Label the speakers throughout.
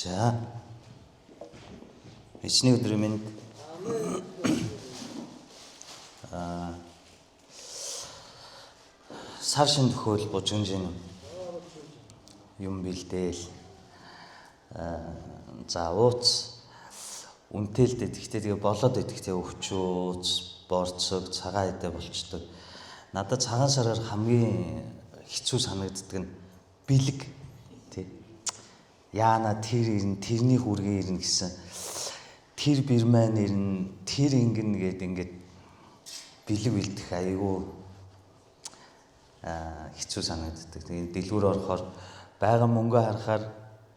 Speaker 1: За. Эцний өдрийн минь сар шин төхөөл бужигнжин юм бэлдээл. За ууц үнтээлдээ тэгтээ тэгээ болоод идэхтэй өвчөөц, борцог, цагаан эдэ болчдөг. Надад цагаан сараар хамгийн хэцүү санагддаг нь бэлэг тий. Яана тэр ирнэ, тэрний хүргээ ирнэ гэсэн тэр бирман ирнэ, тэр ингэн гээд ингээд бэлэг бэлдэх айгүй хэцүү санагддаг. Тэгээ дэлгүүр орохоор байгаа мөнгө харахаар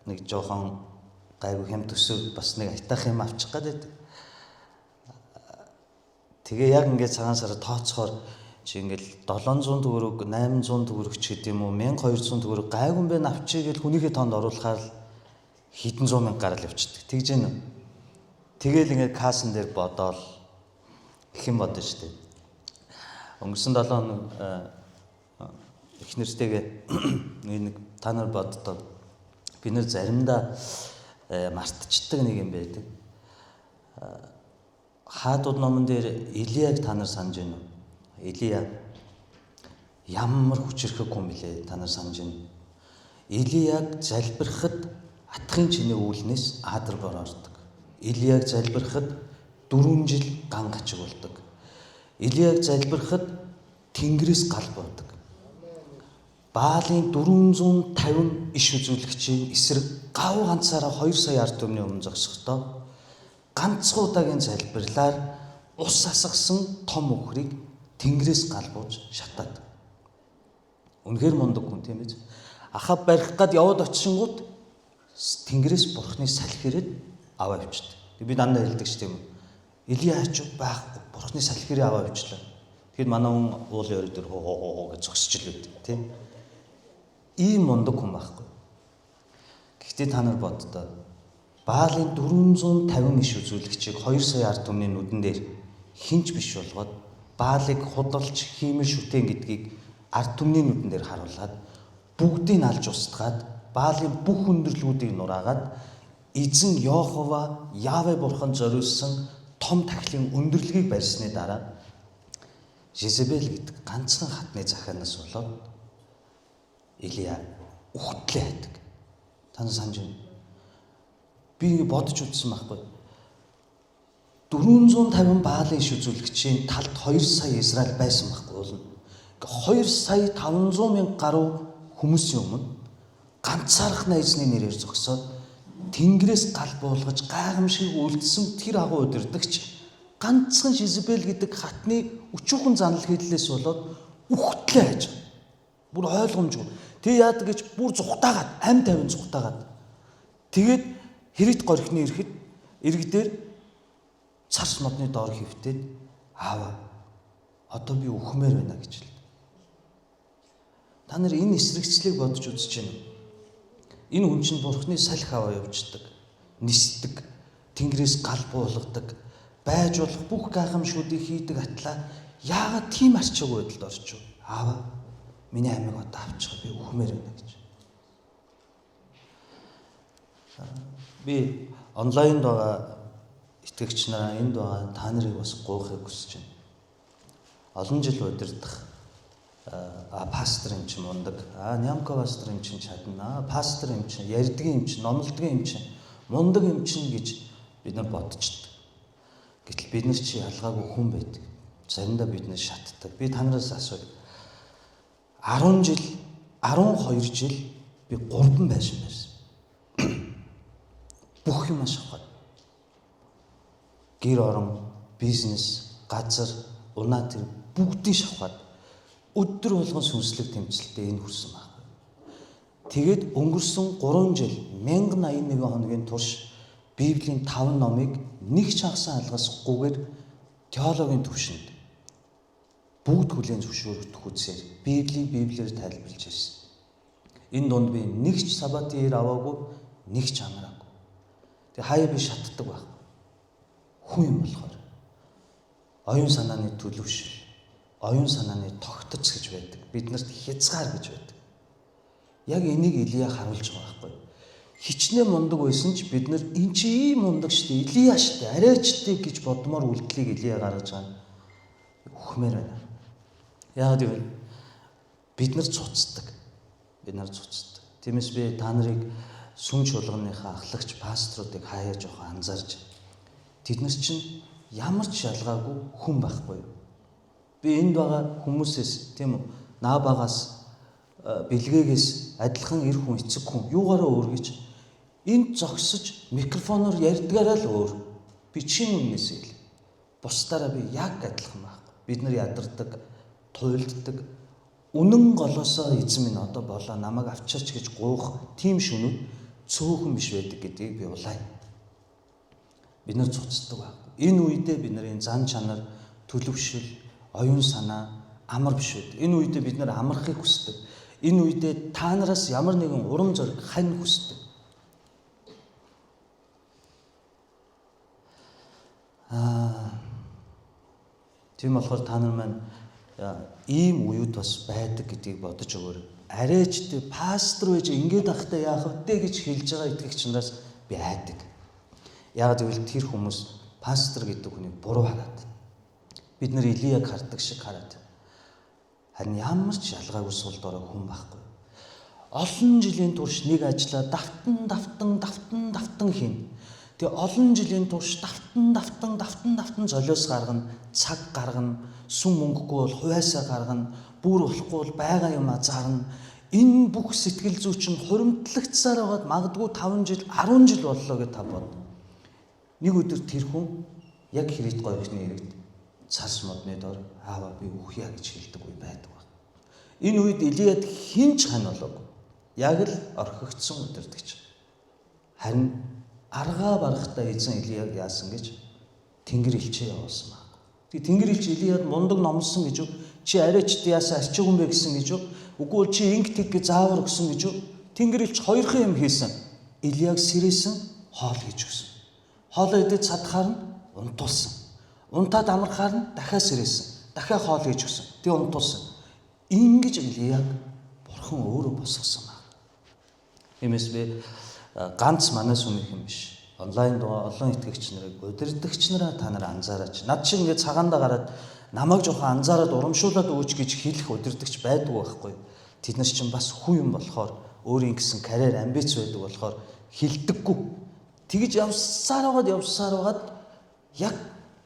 Speaker 1: нэг жоохон гайгүй хэм төсөв бас нэг айтах юм авчих гээд. Тэгээ яг ингээд цагаан сараа тооцохоор чи ингээл 700 төгрөг, 800 төгрөг ч гэдэм үү, 1200 төгрөг гайгүй бэ авчиг гэл хүнийхээ тоонд оруулахаар хэдэн зуун мянга гарал явчихдаг. Тэгж гэнэ. Тэгэл ингээд кассан дээр бодоол их юм бодно шүү дээ. Өнгөрсөн 7 хоног их нэртэйгээ нэг та нар боддоо би нэр заримдаа мартчихдаг нэг юм байдаг. Хаадууд номон дээр Илияг та нар санаж байна уу? Илия ямар хүчрхэг хүн билээ та нар санаж байна. Илияг залбирахад атгын чиний үүлнээс аадар борордог. Илияг залбирахад 4 жил ган гачиг болдог. Илияг залбирахад тэнгэрээс гал буудаг. Баалын 450 иш үзүүлэгчийн эсрэг гав ганцаараа 2 сая ард түмний өмнө зогсохдоо ганцхан удаагийн залбирлаар ус асгасан том өхрийг тэнгэрээс гал бууж шатаад. Үнэхээр мундаг хүн тийм ээ. Ахав барих гад яваад очингууд тэнгэрээс бурхны салхи ирээд аваа авчихдээ. Би дандаа хэлдэг ш тийм үү. Илия хачуу байхгүй бурхны салхи ирээ аваа авчлаа. Тэгэхэд манай хүн уулын өрөө дээр хоо гэж зогсож л байд тийм. Ийм мундаг хүн байхгүй. Гэхдээ та нар боддоо Баалын 450 иш үзүүлэгчийг 2 сая ард түмний нүдэн дээр хинч биш болгоод Баалыг худалч хиймэл шүтэн гэдгийг ард түмний нүдэн дээр харуулад бүгдийг алж устгаад Баалын бүх өндөрлгүүдийг нураагаад эзэн Йохова Яве бурхан зориулсан том тахилын өндөрлөгийг барьсны дараа Жезебел гэдэг ганцхан хатны захианаас болоод Илия үхтлээ байдаг. Та нар санаж байна. Би ингэ бодож үзсэн байхгүй. 450 Баалын иш үзүүлэгчийн талд 2 сая Израиль байсан байхгүй болно. 2 сая 500 мянга гаруй хүмүүсийн өмнө ганцаархнаа эзний нэрээр зогсоод тэнгэрээс гал буулгаж гайхамшиг үлдсэн тэр агуу удирдагч ганцхан Жезебел гэдэг хатны өчүүхэн занал хийлээс болоод үхтлээ хайж. Бүр ойлгомжгүй. Тэг яадаг гэж бүр зүхтаагаад амь тавин зүхтаагаад. Тэгээд хэрэгт горхины ирэг дээр царс модны доор хөвтөд аава одоо би үхмээр байна гэж л. Та нар энэ эсрэгцлийг бодож үзэж байна. Энэ хүн чинь бурхны салхи аваа явждаг, нисдэг, тэнгэрээс гал буулгадаг, байж болох бүх гайхамшгуудыг хийдэг атлаа яагаад тийм арчиг байдалд орчих вэ? Аава миний амиг одоо авчих би үхмээр байна гэж. Би онлайнд байгаа итгэгч нараа энд байгаа та нарыг бас гуйхыг хүсэж байна. Олон жил удирдах пастор юм чинь мундаг. Нямка пастор юм чинь чадна. Пастор юм чинь ярьдгийн юм чинь, номлодгийн юм чинь, мундаг юм чинь гэж бид нар бодчихдог. Гэтэл бид нар чи ялгаагүй хүн байдаг. Заримдаа бид нар шатдаг. Би танараас асууя. 10 жил, 12 жил би 3 байсан. Бүх юм ашиглаад. Гэр орон, бизнес, газар, унаа тэр бүгдийг шавхаад өдөр болгон сүнслэг тэмцэлтэй энэ хүрсэн байна. Тэгээд өнгөрсөн 3 жил 1081 хоногийн турш Библийн 5 номыг нэг ч хагасан алгасгүйгээр теологийн төвшөнд бүгд хүлээн зөвшөөрөгдөх үсээр Библиэр тайлбарлаж ирсэн. Энэ донд би нэг ч сабатын ир аваагүй, нэг ч амраагүй. Тэг хаяа би шатдаг байх. Хүн юм болохоор оюун санааны төлөвшил, оюун санааны тогтоц гэж байдаг. Биднэрт хязгаар гэж байдаг. Яг энийг Илия харуулж байгаа байхгүй. хичнээн мундаг байсан ч бид нар энэ чи ийм мундаг штэ, Илия штэ, арайчтэй гэж бодмоор үлдлийг Илия гаргаж байгаа. Үхмээр байна. Яагаад гэвэл бид нар цуцдаг. Тиймээс би та нарыг сүм чуулганыхаа ахлагч пасторуудыг хаяа жоохон анзаарч, тэд нар чинь ямар ч ялгаагүй хүн байхгүй юу? Би энд байгаа хүмүүсээс, тийм үү, Набагаас, бэлгээгээс адилхан эр хүн, эцэг хүн юугаараа өөр гэж энд зогсож микрофоноор ярьдгаараа л өөр. Би чин үннээс хэл. Бусдаараа би яг адилхан байхгүй. Бид нар ядардаг, туйлддаг, үнэн голоосоо эзэн минь одоо болоо намайг авчаач гэж гуух тийм шүнүүд цөөхөн биш байдаг гэдгийг би улаая. Бид нар цуцдаг байхгүй. Энэ үедээ бид нарын зан чанар, төлөвшил, оюун санаа амар биш үү. Энэ үедээ бид нар амархыг хүсдэг. Энэ үедээ та нараас ямар нэгэн урам зориг хань хүсдэг. Тийм болохоор та нар маань ийм үеуд бас байдаг гэдгийг бодож өгөөрэй. Арайчтэй пастор байж ингэж ахтай яах вэ гэж хэлж байгаа итгэгч нараас би айдаг. Яагаад гэвэл тэр хүмүүс пастор гэдэг хүнийг буруу хараад, бид нар Илияг хардаг шиг хараад, харин ямар ч ялгаагүй сул дорой хүн байхгүй. Олон жилийн турш нэг ажлаа давтан хийн. Тэгээ олон жилийн турш давтан золиос гаргана, цаг гаргана, сүм мөнгөгүй бол хувьяасаа гаргана, бүр болохгүй бол байгаа юм зарна. Энэ бүх сэтгэл зүй чинь хуримтлагдсаар байгаад магадгүй 5 жил, 10 жил боллоо гэж та бод. Нэг өдөр тэр хүн яг хэрэгт гоёхны хэрэгт цас модны дор аава би үхье гэж хэлдэг үе байдаг баг. Энэ үед Илияд хинч хань болоогүй. Яг л орхигдсон өдөртөгч. Харин аргаа барахтаа эзэн Илияг яасан гэж Тэнгэр элчээ явуулсан баг. Тэгээ Тэнгэр элч Илияд мундаг номлосон гэж үг, чи арайчд яасан арчиг юм бэ гэсэн гэж үг, үгүй бол чи инг тэг гэж заавар өгсөн гэж үг. Тэнгэр элч хоёрхан юм хийсэн. Илияг сэрээсэн, хоол хийж өгсөн. Хоолоо идэж чадхаар нь унтуулсан. Унтаад амархаар нь дахиад сэрээсэн. Дахиад хоол хийж өгсөн. Тэгээ унтуулсан. Ингэж Илияг бурхан өөрөө босгосон баг. Тиймээс би ганц манай сүмийнх юм биш. Онлайн дугаа олон итгэгч нарыг, удирдагч нараа та нар анзаараач. Над шиг ингээд цагаандаа гараад намайг жоохон анзаараад урамшуулад өгөөч гэж хэлэх удирдагч байдаг байхгүй. Тэд нар чинь бас хүн юм болохоор, өөрийн гэсэн карьер, амбиц байдаг болохоор хилдэггүй. Тэгж явсаар байгаад яг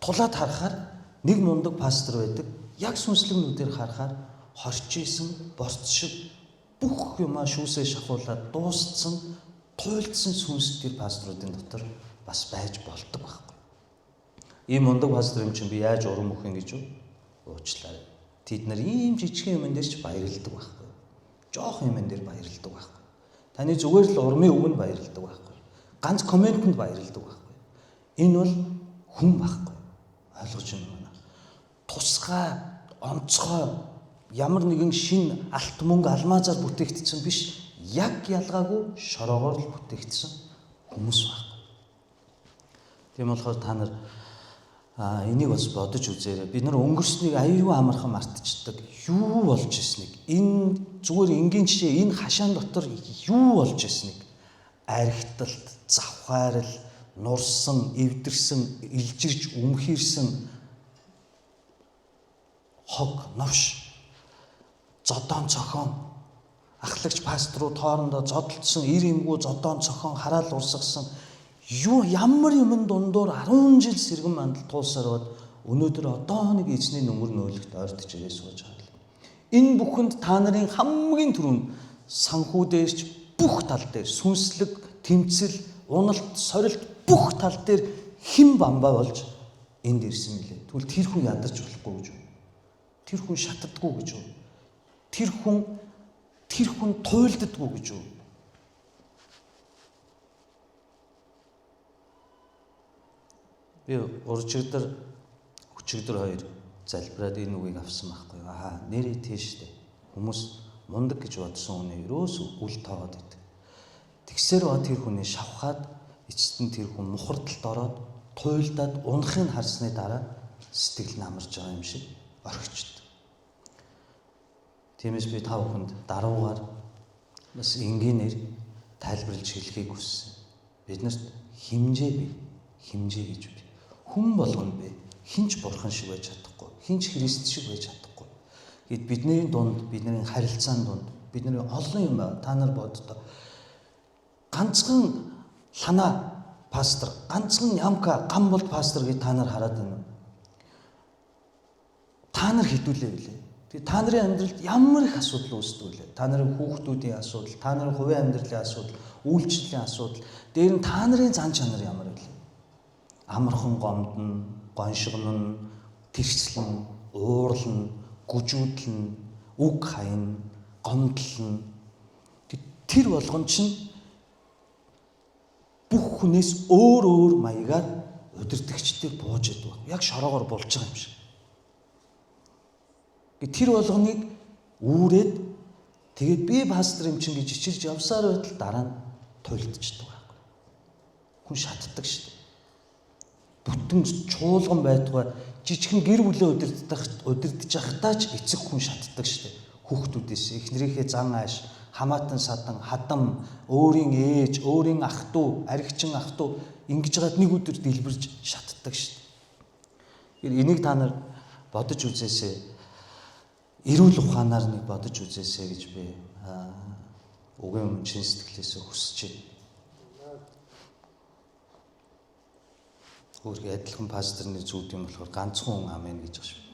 Speaker 1: тулаад харахаар нэг мундаг пастор байдаг. Яг сүнслэгнүүдээр харахаар хорч исэн, борц шиг бүх юмаа шүүсээ шахуулаад дууссан, туйлдсан сүнс тэр пасторуудын дотор бас байж болдог байхгүй. Ийм мундаг пастор юм чинь би яаж урам өгөх юм гэж уучлаарай. Тэд нар ийм жижигхэн юмн дээр ч баярлдаг байхгүй. Жоох юмн дээр баярлдаг байхгүй. Таны зүгээр л урмын өгөнд баярлдаг байхгүй. Ганц комментэнд баярлдаг байхгүй. Энэ бол хүн байхгүй. Ойлгож байна уу? Тусгай, онцгой, ямар нэгэн шин алт мөнгө алмазаар бүтээгдсэн биш. Яг ялгаагүй шороогоор л бүтээгдсэн хүмүүс байна. Тийм болохоор та нар энийг бас бодож үзээрэй. Бид нар өнгөрснийг аюулгүй амархан мартчихдаг. Юу болж ирснийг, энэ зүгээр энгийн жишээ, энэ хашаан дотор юу болж ирснийг архиталт, завхаарл, нурсан, эвдэрсэн, илжирч өмхирсэн хог, новш, зодоон цохон, ахлагч пасторууд хоорондоо зодтолцсон, ир эмгүү зодоон цохон хараал урсгасан ямар юмн дундуур 10 жил сэргэн мандал туулсаар бод өнөөдөр одоо нэг эзний нүмер нөөлөгт ойртож ирээ сууж байгаа. Энэ бүхэнд та нарын хамгийн түрүүнд санхүүдээрч бүх тал дээр сүнслэг, тэмцэл, уналт, сорилт бүх тал дээр хэн бамбаа болж энд ирсэн мөлий. Тэгвэл тэр хүн ядарч болохгүй гэж үү? Тэр хүн шатдаггүй гэж үү? Тэр хүн туйлддаггүй гэж үү? Би уржигдэр өчигдөр хоёр залбираад энэ үгийг авсан байхгүй. Нэрээ тийштэй. Хүмүүс мундаг гэж бодсон үнэ ерөөс үл тоогод идэв. Тэгсээр ба тэр хүний шавхаад эцэст нь тэр хүн мухардалд ороод туйлдаад унахыг харсны дараа сэтгэл намарж байгаа юм шиг орхичд. Тиймээс би та бүхэнд даруугаар бас энгийнээр тайлбарлаж хэлхийг хүссэн. Биднэрт хэмжээ бий. Хэмжээ гэж бий. Хүн болгоно бий. Хинч бурхан шиг байж чадахгүй. Хинч Христ шиг байж чадахгүй. Гэт бидний дунд, бидний харилцаан дунд, бидний олон юм та нар боддоо. Ганцхан лана пастор, ганцхан ямка гам бол пастор гэж та нар хараад байна. Та нар хэдүүлээ билээ. Тэгээ та нарын амьдралд ямар их асуудал үүсдэг вэ? Та нарын хүүхдүүдийн асуудал, та нарын хувийн амьдралын асуудал, үйлчлэлийн асуудал, дээр нь та нарын зан чанар ямар вэ? Амархан гомдно, гоншигно, тэрслэн, уурлна, гүжүүдлэн, үг хаяна, гомдлно. Тэр болгон чинь бүх хүнээс өөр маягаар удирдагчдыг бууж идэв. Яг шороогоор болж байгаа юм шиг. Тэр болгоныг үүрээд тэгээд би пастор юм чинь гэж ичирж явсаар байтал дараа нь туйлдчихдаг байхгүй. Хүн шатдаг шүү дээ. Бүтэн чуулган байтугай жижигхэн гэр бүлээ удирдах явахдаа ч эцэг хүн шатдаг шүү дээ. Хүүхдүүдээс эхнэрийнхээ зан ааш, хамаатан садан, хадам, өөрийн ээж, өөрийн ах トゥ, аригчин ах トゥ ингэж гад нэг өдөр дэлбэрж шатдаг шүү дээ. Энийг та нар бодож үзээсэй. Эрүүл ухаанаар нэг бодож үзээсэй гэж би үгийн чин сэтгэлээсээ хүсэж байна. Өөрөөр адилхан пасторны зүуд юм болохоор ганцхан хүн амен гэж байна шүү.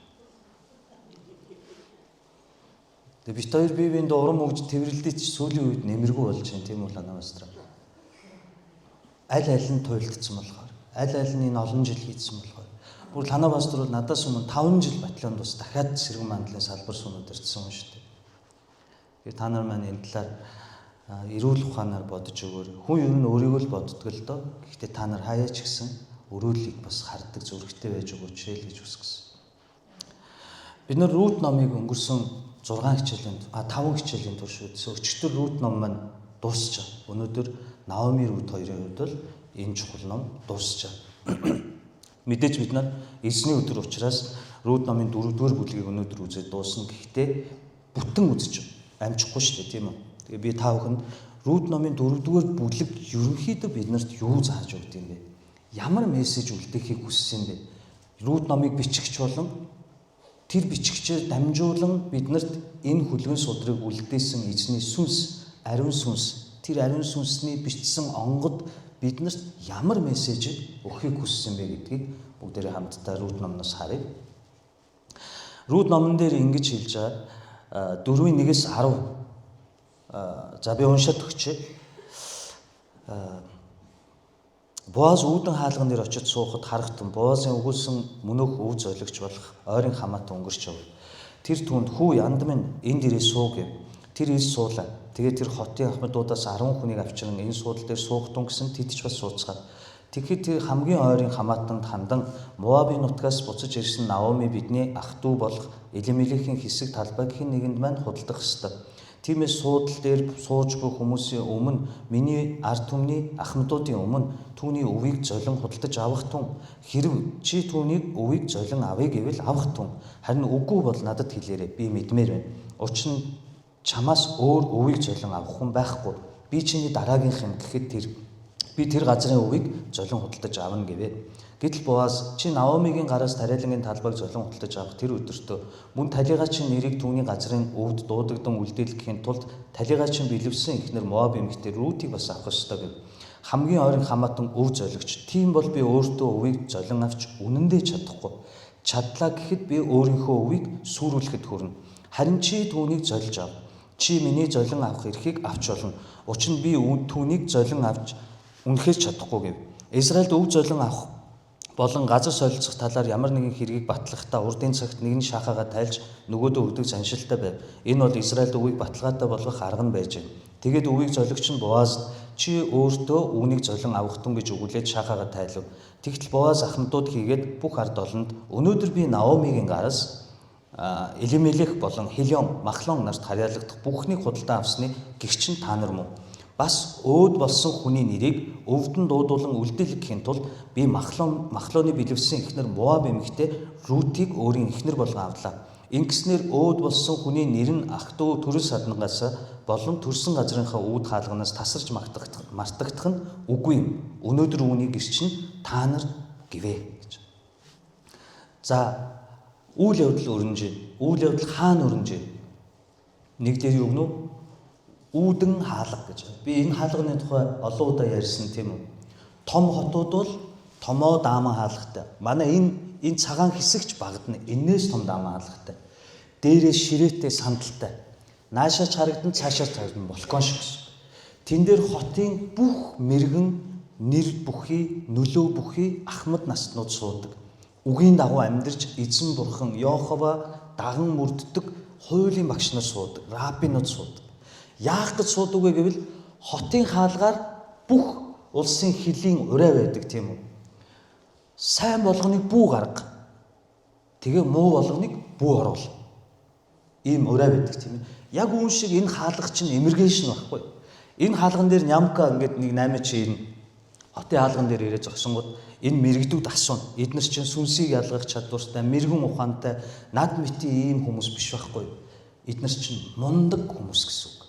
Speaker 1: Тэгээ бит хоёр бие биендээ урам өгж тэврэлдэж сүүлийн үед нэмэргүй болж байна тийм үү лана пастор. Аль нь туйлдсан болохоор, аль нь энэ олон жил хийдсэн болохоор. Бүр лана пастор бол надаас өмнө 5 жил батальон тус дахиад сэргэн мандлын салбар сумууд ирсэн юм шүү дээ. Тэгээ та нар маань энэ талаар эрүүл ухаанаар бодож өгөөрэй. Хүн ер нь өөрийгөө л боддог л доо. Гэхдээ та нар хаяа ч гэсэн өрөөлийг бас хардаг зүрхтэй байж өгөөч гэж хүсгэсэн. Бид нар Рут номыг өнгөрсөн 5 хичээлийн турш үзсэн. Өчигдөр Рут ном маань дуусч байгаа. Өнөөдөр Наоми Рут хоёрын хувьд бол энэ чухал ном дуусч байгаа. Мэдээж бид нар эзний өдөр учраас Рут номын 4-р бүлгийг өнөөдөр үзээд дуусна. Гэхдээ бүтэн үзэж амжихгүй шүү дээ, тийм үү? Тэгээ би та бүхэнд Рут номын 4-р бүлэг ерөнхийдөө биднэрт юу зааж өгд юм бэ? Ямар мессеж үлдээхийг хүссэн бэ? Рут номыг бичигч болон тэр бичигчээр дамжуулан биднэрт энэ хүлгэн судрыг үлдээсэн эзний сүнс, ариун сүнс, тэр ариун сүнсний бичсэн онгод биднэрт ямар мессеж өгөхийг хүссэн бэ гэдгийг бүгдээрээ хамтдаа Рут номноос харъя. Рут номон дээр ингэж хэлж байгаа 4:1-10. За би уншаад өгчээ. Боаз үүдэн хаалган дээр очиж суухад харахтун Боазын өгүүлсэн мөнөөх өв золигч болох ойрын хамаатан өнгөрч яв. Тэр түнд хүү янд минь энд ирээ суу гэв. Тэр ирж суулаа. Тэгээд тэр хотын ахмадуудаас 10 хүнийг авчиран энэ суудал дээр суугтун гэсэн тэд ч бас сууцгаад. Тэгэхэд тэр хамгийн ойрын хамаатанд хандан Моабын нутгаас буцаж ирсэн Наоми бидний ах トゥ болох Элимелекийн хэсэг талбайгийн нэгэнд маань худалдах ёстой. Тиймээс суудал дээр сууж буй хүмүүсийн өмнө миний ард түмний ахмадуудын өмнө түүний өвийг золин худалдаж авах тун хэрв чи түүнийг өвийг золин авъя гэвэл авах тун харин үгүй бол надад хэлээрэй би мэдмээр байна. Учир нь чамаас өөр өвийг золин авах хүн байхгүй. Би чиний дараагийнх юм гэхэд би тэр газрын өвийг золин худалдаж авна гэвэ. Гэтэл Боаз чи Наомигийн гараас тариалангийн талбайг золин худалдаж авах тэр өдөртөө мөн талигаачийн нэрийг түүний газрын өвд дуудагдан үлдээлгэхийн тулд талигаачийн бэлэвсэн ихнэр Моаб эмэгтэй Рутийг бас авах ёстой гэв. Хамгийн ойрын хамаатан өв золигч. Тийм бол би өөртөө өвийг золин авч үнэндээ чадахгүй. Чадлаа гэхэд би өөрийнхөө өвийг сүрүүлэхэд хүрнэ. Харин чи түүнийг золиж ав. Чи миний золин авах эрхийг авч болно. Учир нь би түүнийг золин авч үнэхээр чадахгүй гэв. Израильд өв золин авах болон газар солилцох талаар ямар нэгэн хэргийг батлахдаа урдын цагт нэг нь шахаага тайлж нөгөөдөө өгдөг заншилтай байв. Энэ бол Израильд өвийг баталгаатай болгох арга нь байж байна. Тэгээд өвийг золигч нь Боаз чи өөртөө үүнийг золин авах тун гэж өгүүлээд шахаага тайлв. Тэгтэл Боаз ахмадууд хийгээд бүх ард олонд өнөөдөр би Наомигийн гараас Элимелех болон Хелион, Махлон нарт харьяалагдах бүхнийг худалдан авсны гэгч нь та нар мөн. Бас өөд болсон хүний нэрийг өвдөн дуудуулан үлдээлгэхийн тулд би Махлоны бэлэвсэн эхнэр Моаб эмэгтэй Рутийг өөрийн эхнэр болгон авлаа. Ингэснээр өөд болсон хүний нэр нь ах トゥ төрөл саднагаас болон төрсэн газрынхаа үүд хаалганаас тасарч мартагдах нь үгүй юм. Өнөөдөр үүнийг ирчин та нар гэвэ гэж. За үйл явдал өрнөж, үйл явдал хаана өрнөж? Нэг дээр юу гэнэ? Үүдэн хаалга гэж. Би энэ хаалганы тухай олон удаа ярьсан тийм үү? Том хотууд бол томоо дааман хаалгатай. Манай энэ цагаан хэсэгч багадна. Энээс том дааман хаалгатай. Дээрээс ширээтэй сандалтай. Наашаа харагдан цаашаа харагдан балкон шиг гэсэн. Тэн дээр хотын бүх мэрэгэн нэр бүхий, нөлөө бүхий ахмад наснууд суудаг. Үгийн дагуу амьдарч эзэн бурхан Йохова даган мөрддөг хуулийн багш нар суудаг, раббинууд суудаг. Яах гэж суудаг вэ гэвэл хотын хаалгаар бүх улсын хөлийн ураа байдаг тийм үү? Сайн болгоныг бүү гарга. Тэгээ муу болгоныг бүү оруул. Ийм ураа байдаг тийм ээ. Яг үүн шиг энэ хаалга чинь эмергейшн байхгүй. Энэ хаалган дээр нямка ингээд нэг 8 чи ирнэ. Хотын хаалган дээр ирээд зогсонгод энэ мэрэгдүүд асууна. Эднэр чинь сүнсийг ялгах чадвартай, мэрэгэн ухаантай, над мэтийн ийм хүмүүс биш байхгүй. Эднэр чинь мундаг хүмүүс гэсэн үг.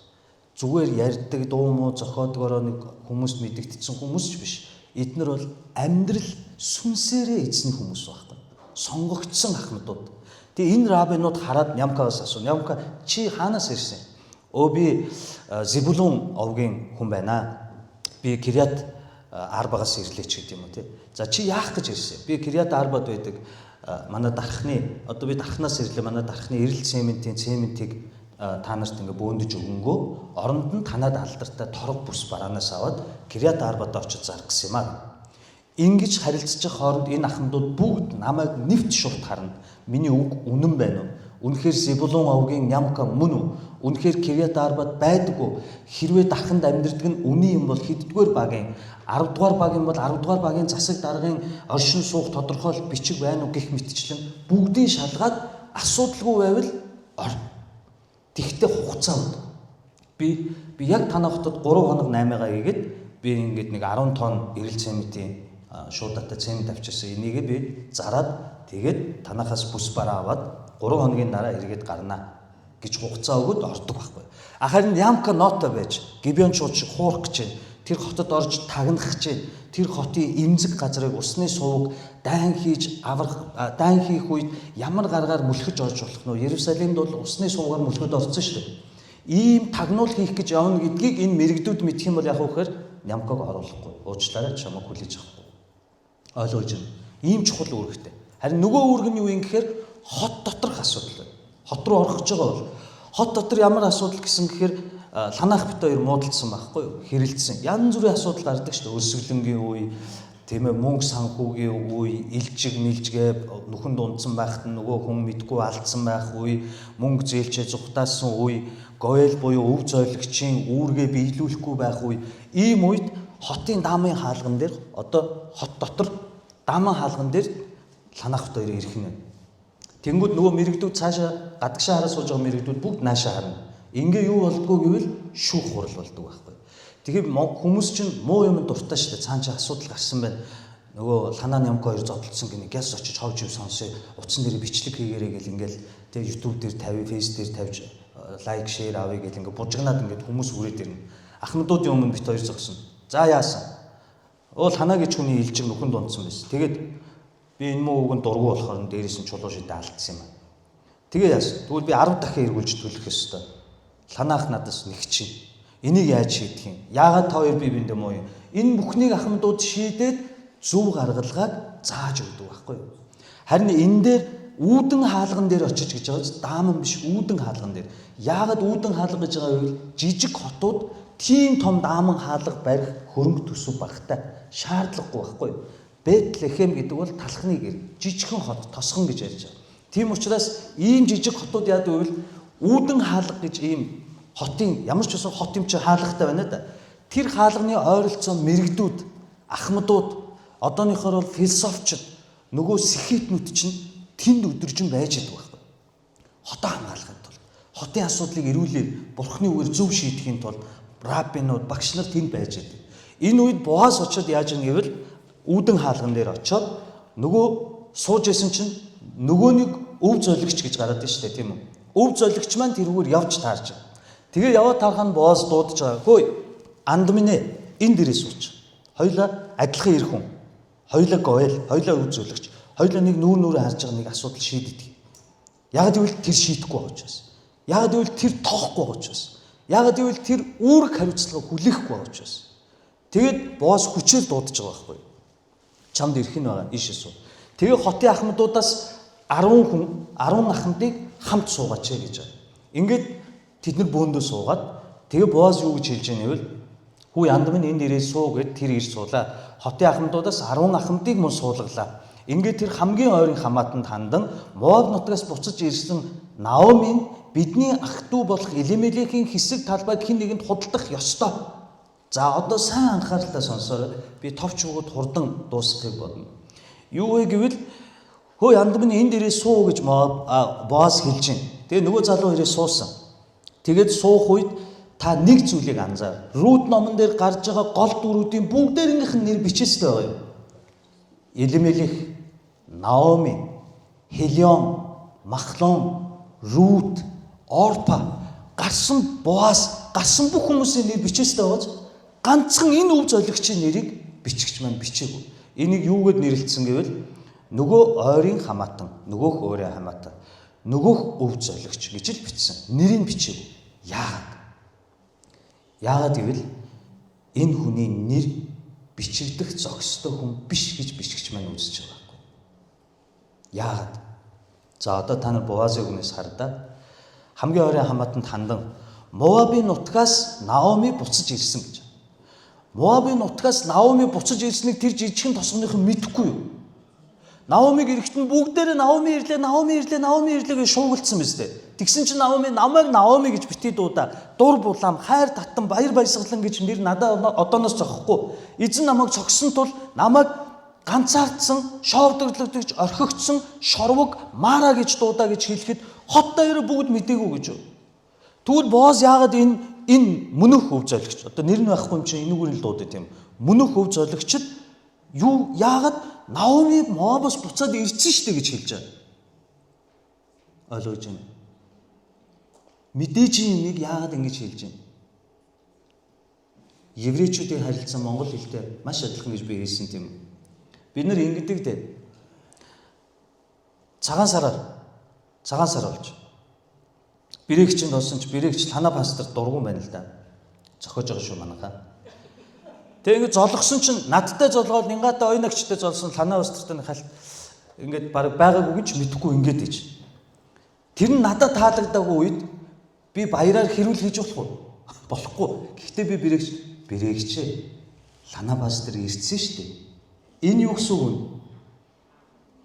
Speaker 1: Зүгээр ярьдаг, дуу муу зохиодгороо нэг хүмүүст мэдэгдсэн хүмүүс ч биш. Эднэр бол амьдрал сүнсээрээ эзний хүмүүс байхгүй. Сонгогдсон ахмадууд. Тэгээ энэ рабинууд хараад Нямкагаас асууна. Нямка чи хаанаас ирсэн? Би Зебулун овгийн хүн байна. Би Кириат Арбагаас ирлээч гэдэг юм уу тий. За чи яах гэж ирсэн? Би Кириат Арбад байдаг манай дархны одоо би дархнаас ирлээ. Манай дархны эрэл цементийг та нарт ингээ бөөндөж өгөнгөө оронд нь танад алдартай торог бүс бараанаас аваад Кириат Арбад очиж зарах гэсэн юм аа. Ингиж харилцаж хооронд энэ ахмадууд бүгд намайг нэвт шурт харна. Миний үг үнэн байна уу? Үнэхээр Зебулун овгийн Нямка мөн үү? Үнэхээр Кириат Арбад байдаггүй. Хэрвээ дарханд амьдрдаг нь үний юм бол хэддүгээр багийн 10 дугаар баг юм бол 10 дугаар багийн засаг даргын оршин суух тодорхойлолт бичиг байна уу гэх мэтчлэн бүгдийг шалгаад асуудалгүй байвал ор. Тэгтээ хугацаа өгдөг. Би яг танаа хотод 3 хоног 8-гаа хийгээд би ингээд нэг 10 тонн эрэл цементийн шуудатай цемент авчирсан. Энийгээ би зараад тэгээд танахаас бүс бараа аваад 3 хоногийн дараа эргээд гарнаа гэж хугацаа өгöd ордог байхгүй. Харин Нямка нота байж Гибеончууд шиг хуурах гэж байна. Тэр хотод орж тагнах гэж байна. Тэр хотын эмзэг газрыг усны сувг дайн хийж дайн хийх үед ямар гаргаар мөлхөж орж болох нь Иерусалимд бол усны сувгаар мөлхөд орсон шүү дээ. Ийм тагнуул хийх гэж явна гэдгийг энэ мэрэгдүүд мэдэх юм бол яг үхээр Нямкаг оруулахгүй. Уучлаарай чамайг хүлээж авахгүй. Ойлгож байна. Ийм чухал үүрэгтэй. Харин нөгөө үүрэг нь юу юм гэхээр хот доторх асуудал байна. Хот руу орох гэж байгаа бол хот дотор ямар асуудал гэсэн гэхээр Ланах бит хоёр муудалцсан байхгүй юу? Хэрэлдсэн. Янз бүрийн асуудал гардаг шүү дээ. Өрсөлдөнгийн үе, тийм ээ, мөнгө санхүүгийн үе, илжиг нэлжгээ нүхэнд унтсан байхад нөгөө хүн мэдгүй алдсан байх үе, мөнгө зээлчээ зүхтаасан үе, говел буюу өв зойлогчийн үүргээ биелүүлэхгүй байх үе. Ийм үед хотын даамын хаалган дээр одоо хот дотор даамын хаалган дээр Ланах бит хоёр ирэх нь. Тэнгүүд нөгөө мэрэгдүүд цаашаа гадагшаа хараа сууж байгаа мэрэгдүүд бүгд наашаа харна. Ингээ юу болдгоо гэвэл шүүх хурал болдог байхгүй. Тэгэхээр хүмүүс чинь муу юм дуртай шүү дээ. Цаана асуудал гарсан байна. Нөгөө Ланаа Нямка хоёр зодтолсон гэнэ гяс очиж ховж ив сонсё. Утсан дээр бичлэг хийгээрэй гэл ингээл тэгээ YouTube дээр тавь, Face дээр тавьж лайк, шеэр авъя гэл ингээ бужигнаад ингээ хүмүүс үрээд ирнэ. Ахмадуудын өмнө бит хоёр зогсно. За яасан? Ланаа гэж хүний илжиг нүхэнд унтсан байсан. Тэгээд би энэ муу үгэнд дургу болохоор дээрээс нь чулуу шидэ алдсан юм аа. Тэгээ яасан? Тэгвэл би 10 дахин эргүүлж төлөх ёстой. Ланах надаас нэг чинь. Энийг яаж шийдэх юм? Яагаад та хоёр бие биендээ муу юм? Энэ бүхнийг ахмадууд шийдээд зөв гаргалгааг зааж өгдөг байхгүй юу? Харин энэ дээр үүдэн хаалган дээр очиж гэж байгаа дааман биш үүдэн хаалган дээр. Яагаад үүдэн хаалга гэж байгаа вэ? Жижиг хотууд тийм том дааман хаалга барих хөрөнгө төсөв багтай шаардлагагүй байхгүй юу? Бэтлехем гэдэг бол талхны гэр, жижигхэн хот, тосгон гэж ярьж байгаа. Тийм учраас ийм жижиг хотууд яадаг вэ? Үүдэн хаалга гэж ийм хотын ямар ч үсэн хот юм чи хаалгатай байна да. Тэр хаалганы ойролцоо мэрэгдүүд, ахмадууд, одооныхоор бол философчд, нөгөө сэхэтнүүд чинь тэнд өдөржин байж идэг байхгүй. Хотоо хамгаалахын тулд, хотын асуудлыг эрүүлээд бурхны үгээр зөв шийдэхин тулд раббинууд, багш нар тэнд байж идэг. Энэ үед Боаз очоод яаж юм гэвэл үүдэн хаалган дээр очоод нөгөө сууж исэн чинь нөгөөнийг өв золигч гэж гараад байна шүү дээ, тийм үү? Өв золигч маань тэрүүгээр явж таарч байгаа. Тэгээ яваа таархан Боаз дуудаж байгаа. Хөөе, анд минь энэ дээрээ сууч. Хоёлаа адилхан ир хүн. Хоёлаа гойл, хоёлаа өв золигч. Хоёлаа нэг нүүр харж байгаа нэг асуудал шийддэг. Яг гэвэл тэр шийдэхгүй байгаа учраас. Яг гэвэл тэр тоохгүй байгаа учраас. Яг гэвэл тэр үүрэг хариуцлага хүлээхгүй байгаа учраас. Тэгээд Боаз хүчээр дуудаж байгаа байхгүй. Чамд ирэх нь байгаа ийшээ суу. Тэгээ хотын ахмадуудаас 10 ахмадыг хамт суугаач гэж байгаа. Ингээд тэд нар бөөндөө суугаад тэгээ Боаз юу гэж хэлж байгааг нь хүү янд минь энэ дээрээ суу гэд тэр ирж суулаа. Хотын ахмадуудаас 10 ахмадыг мөн суулгалаа. Ингээд тэр хамгийн ойрын хамаатанд хандан Моаб нутгаас буцаж ирсэн Наомийн бидний ах トゥ болох Элемелекийн хэсэг талбайг хэн нэгэнд худалдах ёстой. За одоо сайн анхааралтай сонсоорой. Би товч өгöd хурдан дуусгахыг бодно. Юу вэ гэвэл хөө янд минь энэ дээрээ суу гэж Боаз хэлж байна. Тэгээ нөгөө залуу хэрэг суусан. Тэгээд суух үед та нэг зүйлийг анзаар. Рут номон дээр гарч байгаа гол дөрүүдийн бүгдээрийнх нь нэр бичээстэй байгаа юм. Элемелех, Наоми, Хелион, Махлон, Рут, Орпа гарсан Боаз гарсан бүх хүмүүсийн нэр бичээстэй байгааз ганцхан энэ өв золигчийн нэрийг бичгч маань бичээгүй. Энийг юугээд нэрлэлсэн гэвэл нөгөө ойрын хамаатан, нөгөөх өөрөө хамаатан, нөгөөх өв золигч гэж л бичсэн. Нэрийг бичээгүй. Яагаад гэвэл энэ хүний нэр бичигдэх зохистой хүн биш гэж бичгч маань үзэж байгаа байхгүй. Яагаад? За одоо та нар Боазын үгнээс хардаа хамгийн ойрын хамаатанд хандан Моабын нутгаас Наоми буцаж ирсэн гэж. Моабын нутгаас Наоми буцаж ирснийг тэр жижигхэн тосгоныхон мэдэхгүй юу? Наомиг эрэхтэн бүгдээрээ Наоми ирлээ гэж шуугилдсан биз дээ. Тэгсэн чинь Наоми намайг Наоми гэж битгий дуудаа. Дур булаам, хайр татан, баяр баясгалан гэж нэр надад одооноос зохихгүй. Эзэн намайг цогсон тул намайг ганцаардсан, шоовдөрлөгдөж орхигдсон шорвог Мара гэж дуудаа гэж хэлэхэд хот даяар бүгд мэдээгүй гэж. Тэгвэл Боаз яагаад энэ мөнөх өв золигч одоо нэр нь байхгүй юм чинь энүүгээр л дуудаа тийм. Мөнөх өв золигчд юу яагаад Наоми Моабоос буцаад ирсэн штэ гэж хэлж байгаа. Ойлгож байна. Мэдээж юмыг яагаад ингэж хэлж байна? Еврейчүүдийн харилцан монгол хэлтэй маш адилхан гэж би хэлсэн тийм. Бид нар ингэдэг дээ. Цагаан сар болж. Бирэгчэнд болсон ч бирэгч танаа пастор дургуун байна л да. Зохиож байгаа шүү манайхаа. Тэгээ ингэ золгосон чинь надтай золгоод Нингаатай ойногчтой золсон танаа пастортай халт ингээд баг байгаагүй гэж мэдэхгүй ингээд иж. Тэр нь надад таалагдаагүй үед би баяраар хэрүүл хийж болохгүй. Гэхдээ би бирэгчээ Лана пастор ирсэн шүү дээ. Энэ юу гэсэн үг вэ?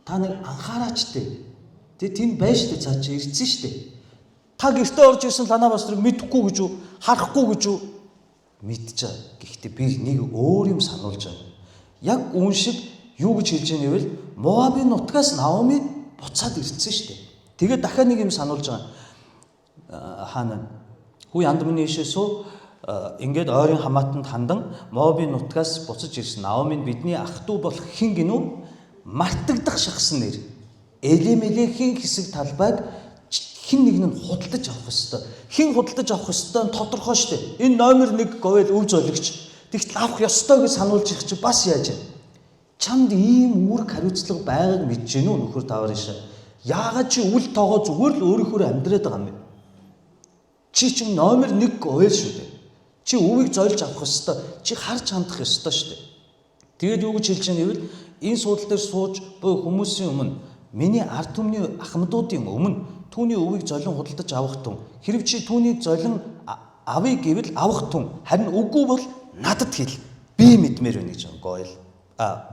Speaker 1: Та нэг анхаараач дээ. Тэгээ тэнд байж дээ цаа чи ирсэн шүү дээ. Та гэртээ орж ирсэн Лана пастрыг мэдэхгүй гэж үү? Харахгүй гэж үү? Мэдчихэе. Гэхдээ би нэг өөр юм сануулж байгаа. Яг үн шиг юу гэж хэлж яана вэ? Моабын нутгаас Наоми буцаад ирсэн шүү дээ. Тэгээд дахиад нэг юм сануулж байгаа. Хаана? Хүү янд миний ишээсөө ингээд ойрын хамаатанд хандан Моабын нутгаас буцаж ирсэн Наомид бидний ах トゥ болох хэн гинүү? Мартагдах шахсан нэр. Элемелекийн хэсэг талбайг хэн нэг нь худалдаж авах ёстой. Хэн худалдаж авах ёстой нь тодорхой шүү дээ. Энэ номер 1 гойл өв золигч. Тэгтэл авах ёстой гэж сануулж их чи бас яаж вэ? Чамд ийм үүрэг хариуцлага байгааг мэдэж гэнэ үү нөхөр тавар ишээ. Яагаад чи үл тоогоо зүгээр л өөрийнхөө амьдраад байгаа юм бэ? Чи чинь номер 1 гойл шүү дээ. Чи өвийг зойлж авах ёстой. Чи харж хандах ёстой шүү дээ. Тэгээд юу гэж хэлж байгаа нь вэ? Энэ суудлын дээр сууж буй хүмүүсийн өмнө миний ард түмний ахмадуудын өмнө түүний өвийг золин худалдаж авах тун. Хэрв чи түүнийг золин авъя гэвэл авах тун. Харин үгүй бол надад хэл. Би мэдмээр байна гэж гойл.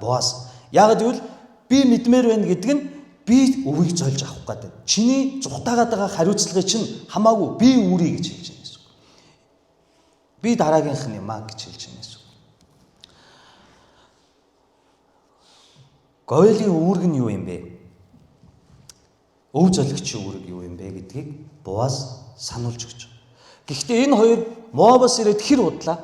Speaker 1: Боаз. Яагаад гэвэл би мэдмээр байна гэдэг нь би өвийг зольж авах гэдэг. Чиний зүхтаагаад байгаа хариуцлагыг чинь хамаагүй би үүрий гэж хэлж байна гэсэн. Би дараагийнх нь юм аа гэж хэлж байна гэсэн. Гойлын үүрэг нь юу юм бэ? Өв золигчийн үүрэг юу юм бэ гэдгийг Боаз сануулж өгч байгаа. Гэхдээ энэ хоёр Моабоос ирээд хэр удлаа?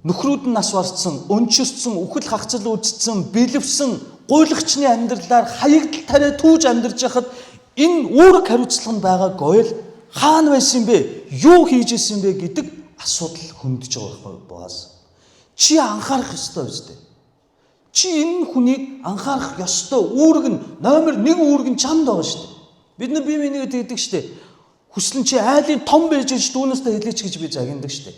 Speaker 1: Нөхрүүд нь нас барцсан, өнчөрсөн, үхэл хагцал үүссэн, бэлэвсэн, гуйлагчны амьдралаар хаягдал тариа түүж амьдарч байхад энэ үүрэг хариуцлага нь байгаагүй л хаана байсан бэ? Юу хийж исэн бэ гэдэг асуудал хөндөж байгаа байхгүй Боаз. Чи анхаарах ёстой биз дээ. Чи энэ хүнийг анхаарах ёстой. Үүрэг нь номер 1 үүрэг нь чамд байгаа шүү дээ. Бид нар бие бинийгээ тэгдэг шүү дээ. Хүслэн чи айлын том байж ич дүүнээсээ хэлээч гэж би загиндаг шүү дээ.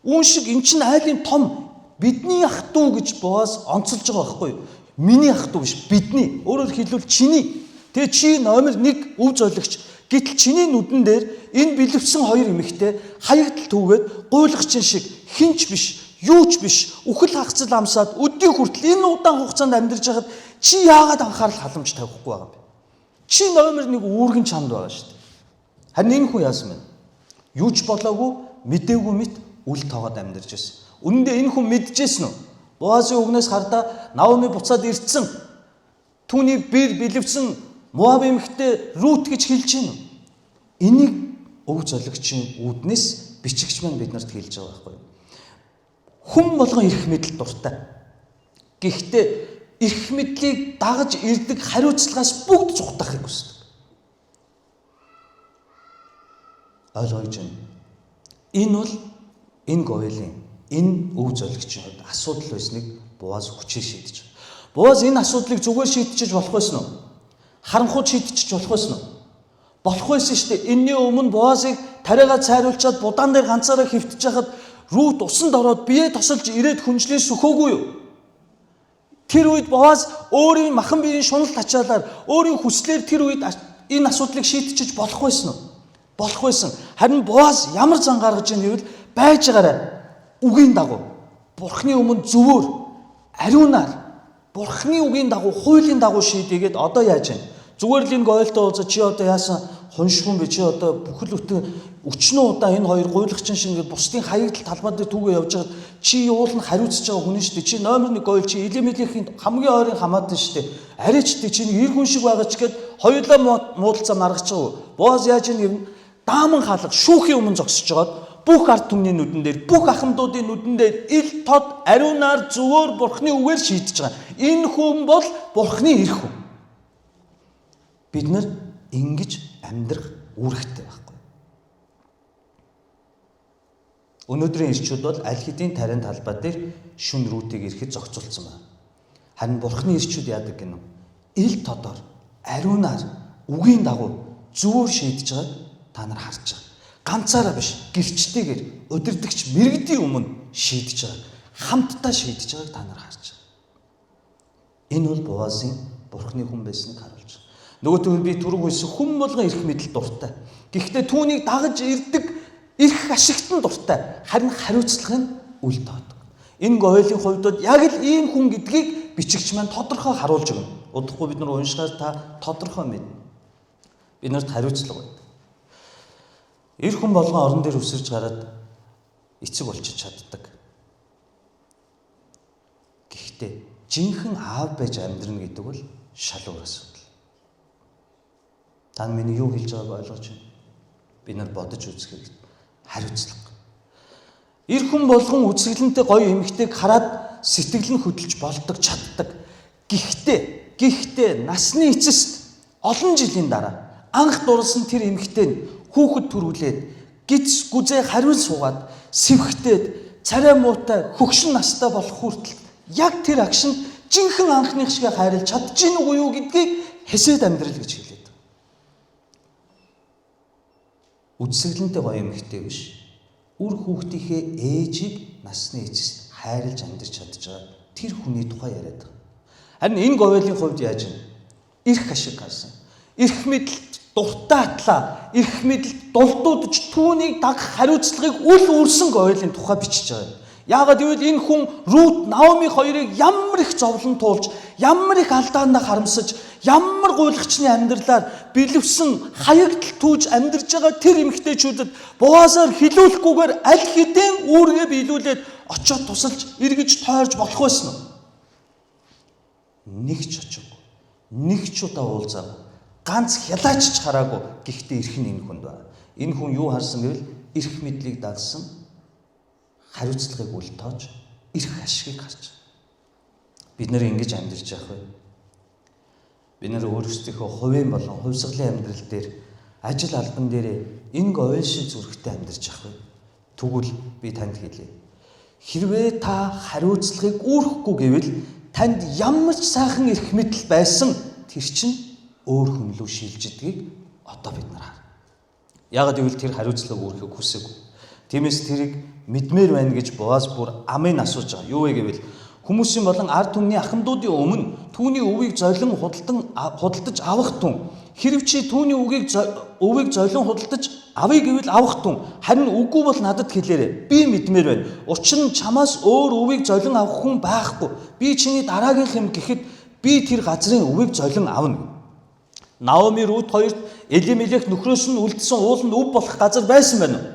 Speaker 1: Үүн шиг эн чинь айлын том бидний ах дүү гэж Боаз онцолж байгаа байхгүй юу? Миний ах дүү биш, бидний. Өөрөөр хэлбэл чиний. Тэгээ чи номер 1 өв золигч. Гэтэл чиний нүдэн дээр энэ бэлэвсэн 2 эмэгтэй хаягдал түүгээд гуйлагчин шиг хинч биш, юу ч биш, үхэл хагцал амсаад өдний хүртэл энэ удаан хугацаанд амьдарч байхад чи яагаад анхаарал халамж тавихгүй байгаа юм бэ? Чи номер 1 үүргэн чамд байгаа шүү дээ. Харин энэ хүн яасан бэ? Юу ч болоогүй, мэдээгүй мэт үл тоогоод амьдарч байсан. Үнэн дээр энэ хүн мэдчихсэн үү? Боазын үгнээс хардаа Наоми буцаад ирцэн. Түүний бэр бэлэвсэн Моаб эмэгтэй Рут гэж хэлж байна уу? Энийг өв золигчийн үүднээс бичигч маань биднэрт хэлж байгаа байхгүй юу? Хүн болгон эрх мэдэл дуртай. Гэхдээ эрх мэдлийг дагаж ирдэг хариуцлагаас бүгд зугатахыг хүсдэг. Ойлгож байна. Энэ бол энэ гоёлын энэ өв золигчийн хувьд асуудал байсныг Боаз хүчээр шийдэж байна. Боаз энэ асуудлыг зүгээр шийдчихэж болох байсан уу? Харанхуй шийдчих болох байсан уу? Болох байсан шүү дээ. Энэний өмнө Боазыг тариагаа цайруулчаад будаан дээр ганцаараа хөвтөж хахад Рут усанд ороод бие тосолж ирээд хүнжлэн сөхөөгүй юу? Тэр үед Боаз өөрийн махан биеийн шунал тачаалаар өөрийн хүслээр тэр үед энэ асуудлыг шийдчихэж болох байсан уу? Болох байсан. Харин Боаз ямар зан гаргаж ийн гэвэл байж байгаарай. Үгийн дагуу Бурхны өмнө зөвөр ариунаар Бурхны үгийн дагуу хуулийн дагуу шийдээгээд одоо яаж вэ? Зүгээр л энэ гоёлтой уулзаад чи одоо яасан хуншгүй бэ? Чи одоо бүхэл бүтэн өчнөө удаа энэ хоёр гуйлагчин шиг ингээд бусдын хаягдал талбай дээр түүгээ явж байгаад чи уул нь хариуцж байгаа хүн шүү дээ. Чи номер 1 гоёл чи Илемелийн хамгийн ойрын хамаатан шүү дээ. Арайчдээ чи нэг ир хүн шиг байгаа ч гээд хоёулаа муудалцаа маргаж байгаа. Боаз яаж ийм дааман хаалга шүүхийн өмнө зогсож байгаад бүх ард түмний нүдэн дээр, бүх ахмадуудын нүдэн дээр ил тод ариунаар зөвөр Бурхны үгээр шийдэж байгаа. Энэ хүн бол Бурхны ирэх хүн. Бид нар ингэж амьдрах үүрэгтэй байхгүй. Өнөөдрийн ирчүүд бол аль хэдийн тарийн талбай дээр шүн рүүтийг ирэхэд зохицуулсан байна. Харин Бурхны ирчүүд яадаг гэнэ үү? Ил тодор ариунаар үгийн дагуу зөвөр шийдэж байгааг та нар харж байгаа. Ганцаараа биш, гэрчтэйгээр удирдахч мэрэгдийн өмнө шийдэж байгааг, хамтдаа шийдэж байгааг та нар харж байгаа. Энэ бол Боазын Бурхны хүн байсныг харуулж байгаа. Нөгөөтгөө би түрүү хэлсэн хүн болгон эрх мэдэл дуртай. Гэхдээ түүнийг дагаж ирдэг эрх ашигт нь дуртай. Харин хариуцлага нь үл тоодог. Энэ гоёлын хувьд бол яг л ийм хүн гэдгийг бичигч маань тодорхой харуулж өгнө. Удахгүй бид нар уншихаар та тодорхой мэднэ. Бид нарт хариуцлага байна. Эр хүн болгон орон дээр өсөрж гараад эцэг болчих чаддаг. Гэхдээ жинхэнэ аав байж амьдрна гэдэг бол шал өөр асуудал. Та миний юу хэлж байгааг ойлгож байна. Бид нар бодож үзэх хэрэгтэй. Хариуцлага. Эр хүн болгон үзэсгэлэнтэй гоё эмэгтэйг хараад сэтгэл нь хөдөлж болдог чаддаг. Гэхдээ насны эцэст олон жилийн дараа анх дурласан тэр эмэгтэй нь хүүхэд төрүүлээд гиз гүзээ хариун суугаад сэвхтээд царай муутай хөгшин настай болох хүртэл яг тэр агшинд жинхэнэ анхных шиг хайрлаж чадчихна уу юу гэдгийг хэсэд амьдрал гэж хэлээд. Үдсэглэнтэй гоё эмэгтэй биш. Үр хүүхдийнхээ ээжийг насны эцэст хайрлаж амьдарч чадж байгаа тэр хүний тухай яриад байгаа. Харин энэ гоёлын хувьд яаж вэ? Эрх ашиг гарсан. Эрх мэдэл дуртаатлаа, эрх мэдэл дулдуудж түүнийг дагах хариуцлагыг үл үрсэн гоёлын тухай бичиж байгаа. Яагаад гэвэл энэ хүн Рут, Наоми хоёрыг ямар их зовлон туулж, ямар их алдаандаа харамсаж, ямар гуйлагчны амьдралаар бэлэвсэн хаягдал түүж амьдарч байгаа тэр эмэгтэйчүүдэд Боазаар хилүүлэхгүйгээр аль хэдийн үүргээ биелүүлээд очиод тусалж, эргэж тойрж болох байсан уу? Нэг ч очоогүй. Нэг ч удаа уулзаагүй. Ганц хялаач ч хараагүй. Гэхдээ эрх нь энэ хүнд байна. Энэ хүн юу харсан гэвэл эрх мэдлийг дагсан, хариуцлагыг үл тоож, эрх ашигыг харж. Бид нэр ингэж амьдарч явах вэ? Бид нэр өөрсдийнхөө хувийн болон хувьсгалын амьдрал дээр ажил албан дээр энэ ойл шиг зүрхтэй амьдарч явах вэ? Тэгвэл би танд хэлье. Хэрвээ та хариуцлагыг үүрхэхгүй гэвэл танд ямар ч сайхан эрх мэдэл байсан тэр чинь өөр хүн рүү шилжидгийг одоо бид нар хар. Яагаад гэвэл тэр хариуцлага үүрхийг хүсээгүй. Тиймээс тэрийг мэдмээр байна гэж Боаз бүр амын асууж байгаа. Юу вэ гэвэл хүмүүсийн болон ард түмний ахмадуудын өмнө түүний өвийг золин худалдаж авах тун хэрв чи түүний өвийг золин худалдаж авъя гэвэл авах тун харин үгүй бол надад хэлээрэй. Би мэдмээр байна. Учир нь чамаас өөр өвийг золин авах хүн байхгүй. Би чиний дараагийн хэм гэхэд би тэр газрын өвийг золин авна. Наоми Рут хоёрт Элимелех нөхрөөс нь үлдсэн ууланд өв болох газар байсан байна уу?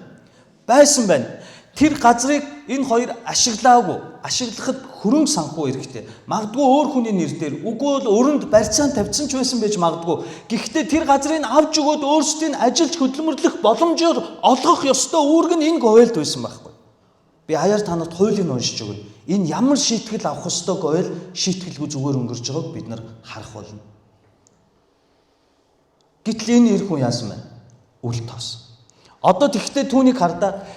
Speaker 1: Байсан байна. Тэр газрыг энэ хоёр ашиглаагүй. Ашиглахад хөрөнгө санхүү хэрэгтэй. Магадгүй өөр хүний нэр дээр үгүй бол өрөнд барьцаан тавьсан ч байсан байж магадгүй. Гэхдээ тэр газрыг авч өгөөд өөрсдийн ажилч хөдөлмөрлөх боломжоор олгох ёстой үүрэг нь энэ говьлд байсан байхгүй. Би хаяар танарт хуулийг уншиж өгнө. Энэ ямар шийтгэл авах ёстой говьл шийтгэлгүй зүгээр өнгөрч байгааг бид нар харах болно. Гэтэл энэ эр хүн яасан бэ? Үл тоосон. Одоо тэгвэл түүнийг хардаа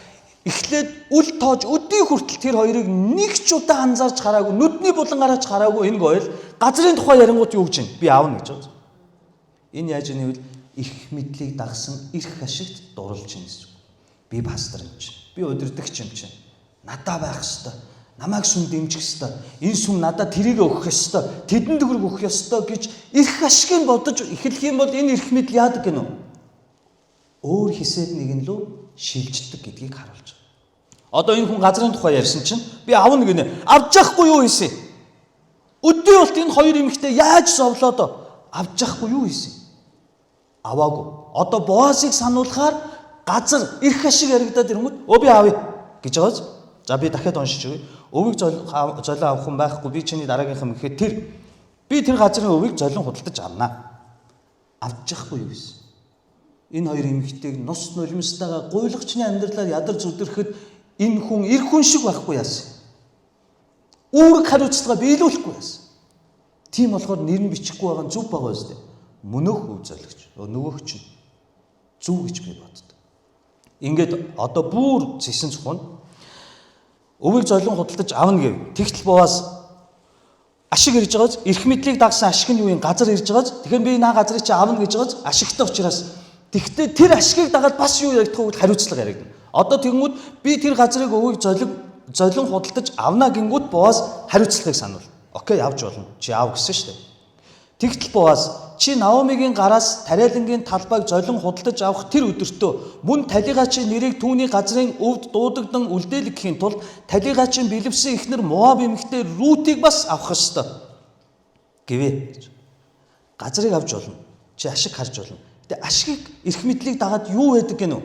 Speaker 1: эхлээд үл тоож өдний хүртэл тэр хоёрыг нэг ч удаа анзаарч хараагүй, нүдний булан гараач хараагүй энэ говьл газрын тухай ярингууд юу гэж байна? Би аавна гэж байна. Энэ яаж ийм вэ? Эрх мэдлийг дагсан эрх ашигт дурлж байна гэсэн үг. Би пастор юм чинь. Би удирдагч юм чинь. Надаа байх ёстой. Намайг сүм дэмжих ёстой. Энэ сүм надад тэрийг өгөх ёстой. Тэдэнд төгрөг өгөх ёстой гэж эрх ашигыг бодож эхлэх юм бол энэ эрх мэдэл яадаг гэнэ үү? Өөр хэсэг нэгэн лөө шилждэг гэдгийг харуулж байна. Одоо энэ хүн газрын тухай ярьсан чинь би авна гинэ. Авч яахгүй юу хийсэн? Өдөө болт энэ хоёр эмэгтэй яаж зовлоод авч яахгүй юу хийсэн? Аваагүй. Одоо Боазыг сануулахаар газар эрх ашиг яригадаад ирэнгүүт өө би авъя гэж байгааз. За би дахиад уншиж өгье. Өвийг золио авах хүн байхгүй. Би чиний дараагийнхан гэхэд би тэр газрын өвийг золион худалдаж авнаа. Авч яахгүй юу гэсэн. Энэ хоёр эмэгтэйг нус нулимстайгаа гуйлагчны амьдралаар ядарч зүдэрхэд энэ хүн эр хүн шиг байхгүй яасан. Үүрэг хариуцлага биелүүлэхгүй яасан. Тийм болохоор нэр нь бичихгүй байгаа нь зөв байгаа үстэй. Мөнөөх өв золигч. Нөгөөх чинь зөв гэж би боддог. Ингээд одоо бүр зэсэн цохно өвийг золион худалдаж авна гэв. Тэгтэл Боаз ашиг ирж байгааз эрх мэдлийг дагсан ашиг нь юу юм? Газар ирж байгааз тэгэхээр би наа газрыг чи авна гэж байгааз ашигтай учраас тэгтээ тэр ашигыг дагаад бас юу яригдах вэ? Хариуцлага яригдана. Одоо тэгэнгүүт би тэр газрыг өвийг золион худалдаж авна гингүүт Боаз хариуцлагыг сануул. Окей, авч болно. Чи аав гэсэн шүү дээ. Тэгтэл Боаз чи Наомигийн гараас тариалангийн талбайг золион худалдаж авах тэр өдөртөө мөн талигаачийн нэрийг түүний газрын өвд дуудагдан үлдээлгэхийн тулд талигаачийн бэлэвсэн эхнэр Моаб эмэгтэй Рутыг бас авах ёстой гэвэ. Газрыг авч болно. Чи ашиг харж болно. Тэгээ ашигыг эрх мэдлийг дагаад юу байдаг гэнэ үү?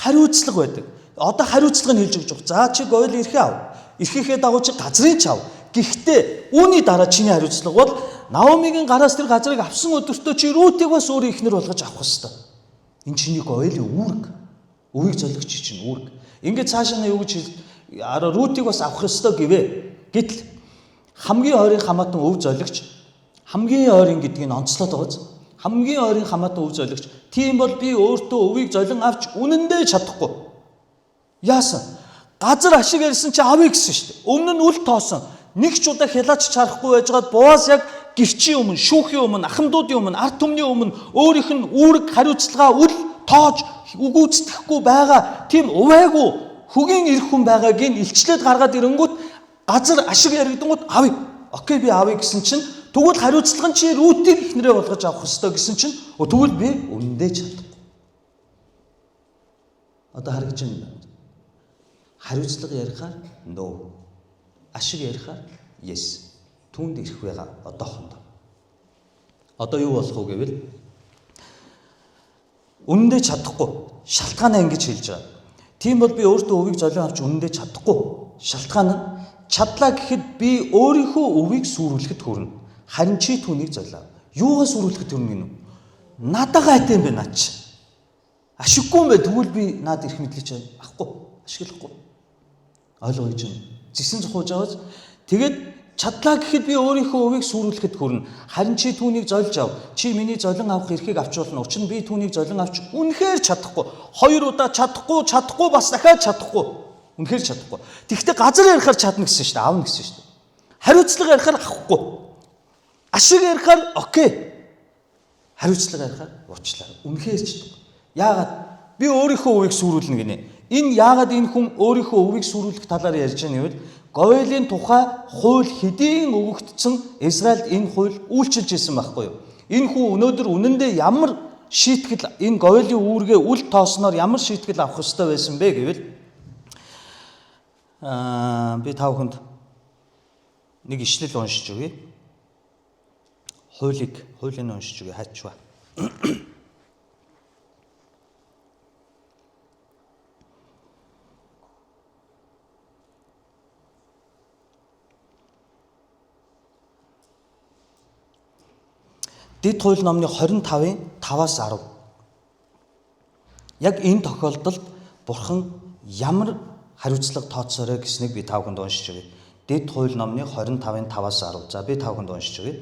Speaker 1: Хариуцлага байдаг. Одоо хариуцлага нь хэлж өгч байгаа. За чи гойл эрхээ ав. Эрхийнхээ дагуу чи газрыг ч ав. Гэхдээ үүний дараа чиний хариуцлага бол Наомигийн гараас тэр газрыг авсан өдөртөө чи Рутыг бас өөрөө ихнэр болгож авах ёстой. Энэ чиний гойлын үүрэг. Өвийг золигч чинь үүрэг. Ингээд цаашаа юу гэж Рутыг бас авах ёстой гэвэ. Гэтэл хамгийн ойрын хамаатан өв золигч хамгийн ойрын гэдгийг онцлоод байгааз. Хамгийн ойрын хамаатан өв золигч. Тийм бол би өөртөө өвийг золин авч үнэндээ чадахгүй. Яасан? Газар ашиг ярьсан чи авъя гэсэн шүү дээ. Өмнө нь үл тоосон. Нэг ч удаа хялаач чарахгүй байжгаад Боаз яг гэрчийн өмнө, шүүхийн өмнө, ахмадуудын өмнө, ард түмний өмнө өөрийнх нь үүрэг хариуцлага үл тоож үгүйцэтгэхгүй байгаа. Тийм увайгүй хөгийн ирэх хүн байгааг нь илчлээд гаргаад ирэнгүүт газар ашиг яригдангууд авъя. Окей, би авъя гэсэн чинь тэгвэл хариуцлага нь чи Рутыг ихнэрээ болгож авах ёстой гэсэн чинь тэгвэл би үнэндээ чадахгүй. Одоо харагч байна. Хариуцлага ярихаар no. Ашиг ярихаар yes. Түүнд ирэх байгаа одоохондоо. Одоо юу болох вэ гэвэл үнэндээ чадахгүй. Шалтгаанаа ингэж хэлж байгаа. Тийм бол би өөртөө өвийг золион авч үнэндээ чадахгүй. Шалтгаан нь чадлаа гэхэд би өөрийнхөө өвийг сүрүүлэхэд хүрнэ. Харин чи түүнийг золио. Юугаа сүрүүлэхэд хүрнэ гинэ? Надагаа хайтаа юм бэ наа чи. Ашиггүй юм бэ тэгвэл би наад ирэх мэдлийг чи авахгүй. Ашиглахгүй. Ойлгож байна. Зисэн зохиож аваад тэгээд Чадлаа гэхэд би өөрийнхөө өвийг сүрүүлэхэд хүрнэ. Харин чи түүнийг золж ав. Чи миний золин авах эрхийг авч болно. Учир нь би түүнийг золин авч үнэхээр чадахгүй. 2 удаа чадахгүй бас дахиад чадахгүй. Үнэхээр чадахгүй. Тэгвэл газар ярихаар чадна гэсэн шүү дээ. Аавна гэсэн шүү дээ. Хариуцлага ярихаар авахгүй. Ашиг ярихаар окей. Хариуцлага ярихаар уучлаа. Үнэхээр чадахгүй. Яагаад би өөрийнхөө өвийг сүрүүлнэ гинэ. Яагаад энэ хүн өөрийнхөө өвийг сүрүүлэх талаар ярьж байгаа нь вэ? Говьлийн тухай хууль хэдийн өгөгдсөн Израильд энэ хууль үйлчилж исэн байхгүй юу? Энэ хүн өнөөдөр үнэндээ ямар шийтгэл энэ говьлийн үүргээ үл тоосноор ямар шийтгэл авах ёстой байсан бэ гэвэл би та бүхэнд нэг ишлэл уншиж өгье. Хуулийг уншиж өгье хайчваа. Дэд хууль номны 25-ын 5-аас 10. Яг энэ тохиолдолд Бурхан ямар хариуцлага тооцоорой гэснийг би та бүхэнд уншиж өгье. Дэд хууль номны 25-ын 5-аас 10. За би та бүхэнд уншиж өгье.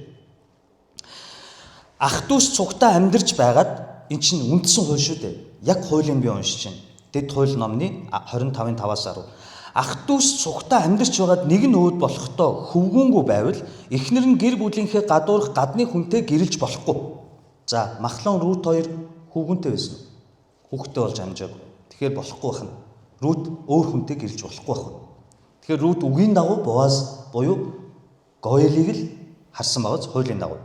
Speaker 1: Ах дүүс цугтаа амьдарч байгаад эн чинь үндсэн хууль шүү дээ. Яг хуулийн би уншиж байна. Дэд хууль номны 25-ын 5-аас 10. Ах дүүс цугтаа амьдарч байгаад нэг нь өөд болохдоо хөвгүүнгүй байвал эхнэр нь гэр бүлийнхээ гадуурх гадны хүнтэй гэрэлж болохгүй. За махлон Рут 2 хөвгүнтэй байсан. Хүүхдтэй болж амжаагүй. Тэгэхээр болохгүй байна. Рут өөр хүнтэй гэрэлж болохгүй байна. Тэгэхээр Рут үгийн дагуу Боаз буюу Гоэлийг л харсан байгааз хуулийн дагуу.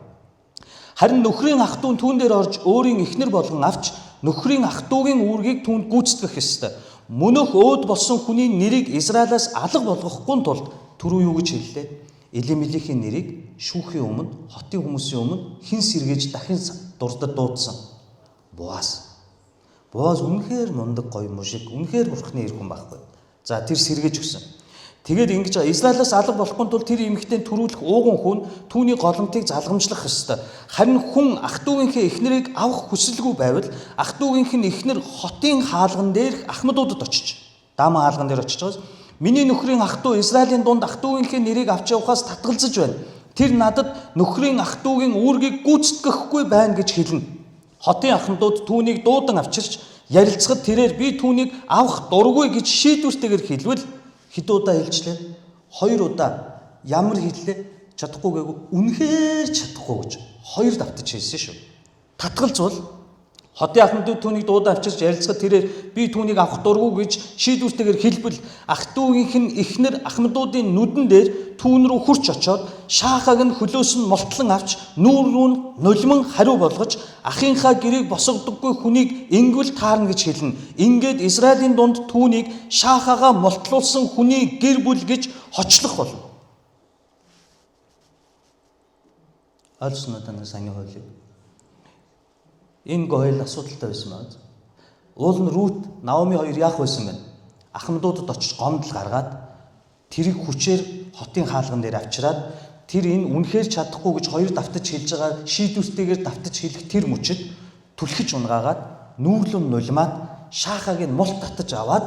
Speaker 1: Харин нөхрийн ах дүү түүн дээр орж өөрийн эхнэр болгон авч нөхрийн ах дүүгийн үүргийг түүнд гүйцэтгэх ёстой. Мөнөх өөд болсон хүний нэрийг Израилаас алга болгохгүй тулд түрүү юу гэж хэллээ? Элимелекийн нэрийг шүүхийн өмнө, хотын хүмүүсийн өмнө хэн сэргээж дахин дурдад дуудсан? Боаз. Боаз үнэхээр мундаг гоё мужик, үнэхээр Бурхны ир хүн байхгүй. За тэр сэргээж өгсөн. Тэгээд ингэж Израилаас алга болохгүй тул тэр эмэгтэй төрүүлэх ууган хүн түүний голомтыг залгамжлах ёстой. Харин хүн ах дүүгийнхээ эхнэрийг авах хүсэлгүй байвал ах дүүгийнх нь эхнэр хотын хаалган дээр ахмадуудад очиж дааман хаалган дээр очиж байгаас миний нөхрийн ах дүү Израилийн дунд ах дүүгийнхээ нэрийг авч явахаас татгалзаж байна. Тэр надад нөхрийн ах дүүгийн үүргийг гүйцэтгэхгүй байна гэж хэлнэ. Хотын ахмадууд түүнийг дуудан авчирч ярилцахад тэрээр би түүнийг авах дургүй гэж шийдвэртэйгээр хэлвэл хэд удаа хэлжлээ? 2 удаа. Ямар хэллээ? Чадахгүй гээгүү үнэхээр чадахгүй гэж 2 давтаж хэлсэн шүү. Татгалзвал хотын ахмадууд түүнийг дуудаа авчирч ярилцахад тэрээр би түүнийг авах дургүй гэж шийдвэртэйгээр хэлбэл ах дүүгийнх нь эхнэр ахмадуудын нүдэн дээр түүн рүү хурч очоод шаахаг нь хөлөөс нь молтлон авч нүүр рүү нулиман хариу болгож ахынхаа гэрээг босгодоггүй хүнийг ингүүл таарна гэж хэлнэ. Ингээд Израилийн дунд түүнийг шаахагаа молтлуулсан хүний гэр бүл гэж хочлох болно. Ойлгосноо та нар сайн ойлё. Энэ гойл асуудалтай байсан байна. Уул нь Рут, Наоми хоёр яах байсан бэ? Ахмадуудад очиж гомдол гаргаад тэрийг хүчээр хотын хаалган дээр авчираад тэр энэ үнэхээр чадахгүй гэж 2 давтаж хэлж байгаа шийдвэртэйгээр давтаж хэлэх тэр мөчөд түлхэж унгаагаад нүүрлэн нулимаад шаахаг нь мулт татаж аваад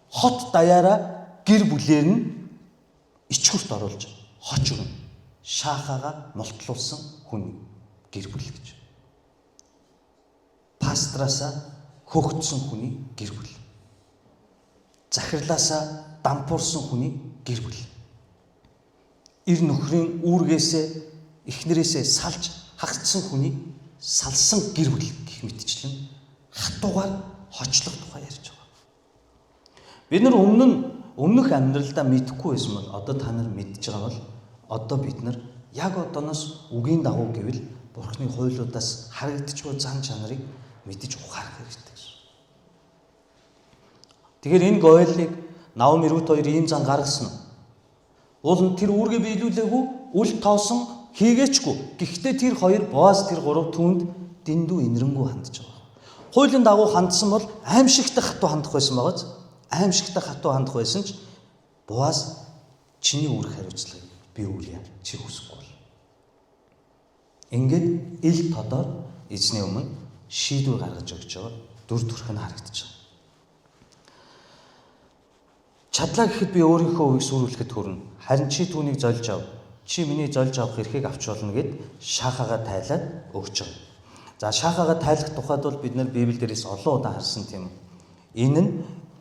Speaker 1: хот даяараа гэр бүлээр нь ичгүрт оруулж хоч өгнө. Шаахаага мултлуулсан хүн гэр бүл гэж. Пастраасаа хөөгдсөн хүний гэр бүл. Захирлаасаа дампуурсан хүний гэр бүл. Ир нөхрийн үүргээсээ эхнэрээсээ салж хагцсан хүний салсан гэр бүл гэх мэтчлэн хатуугаар хочлох тухай ярьж байгаа. Бид нар өмнөх амьдралдаа мэдэхгүй байсан бол одоо та нар мэдж байгаа бол одоо бид нар яг одооноос үгийн дагуу гэвэл Бурхны хуулиудаас харагдчихгүй зан чанарыг мэдэж ухаарах хэрэгтэй гэсэн. Тэгэхээр энэ гойлыг Наоми Рут хоёр ийм зан гаргасан. Уул нь тэр үүргээ биелүүлээгүй, үл тоосон хийгээчгүй. Гэхдээ тэр хоёр Боаз тэр гурав түүнд дэндүү инэрэнгүү хандж байгаа. Хуулийн дагуу хандсан бол аимшигтай хатуу хандах байсан байгааз. Аимшигтай хатуу хандах байсан ч Боаз чиний үүрэг хариуцлагыг би үлээ чи хүсэхгүй бол. Ингээд ил тодор эзний өмнө шийдвэр гаргаж өгч байгаа. Дүр төрх нь харагдаж байгаа. Чадлаа гэхэд би өөрийнхөө үгийг сүрүүлэхэд хүрнэ. Харин чи түүнийг золж ав. чи миний зольж авах эрхийг авч болно гэд Шахагаа тайлаад өгч байгаа. За Шахагаа тайлах тухайд бол бид нэр Библиэл дээрээс олон удаа харсан тийм үү. Энэ нь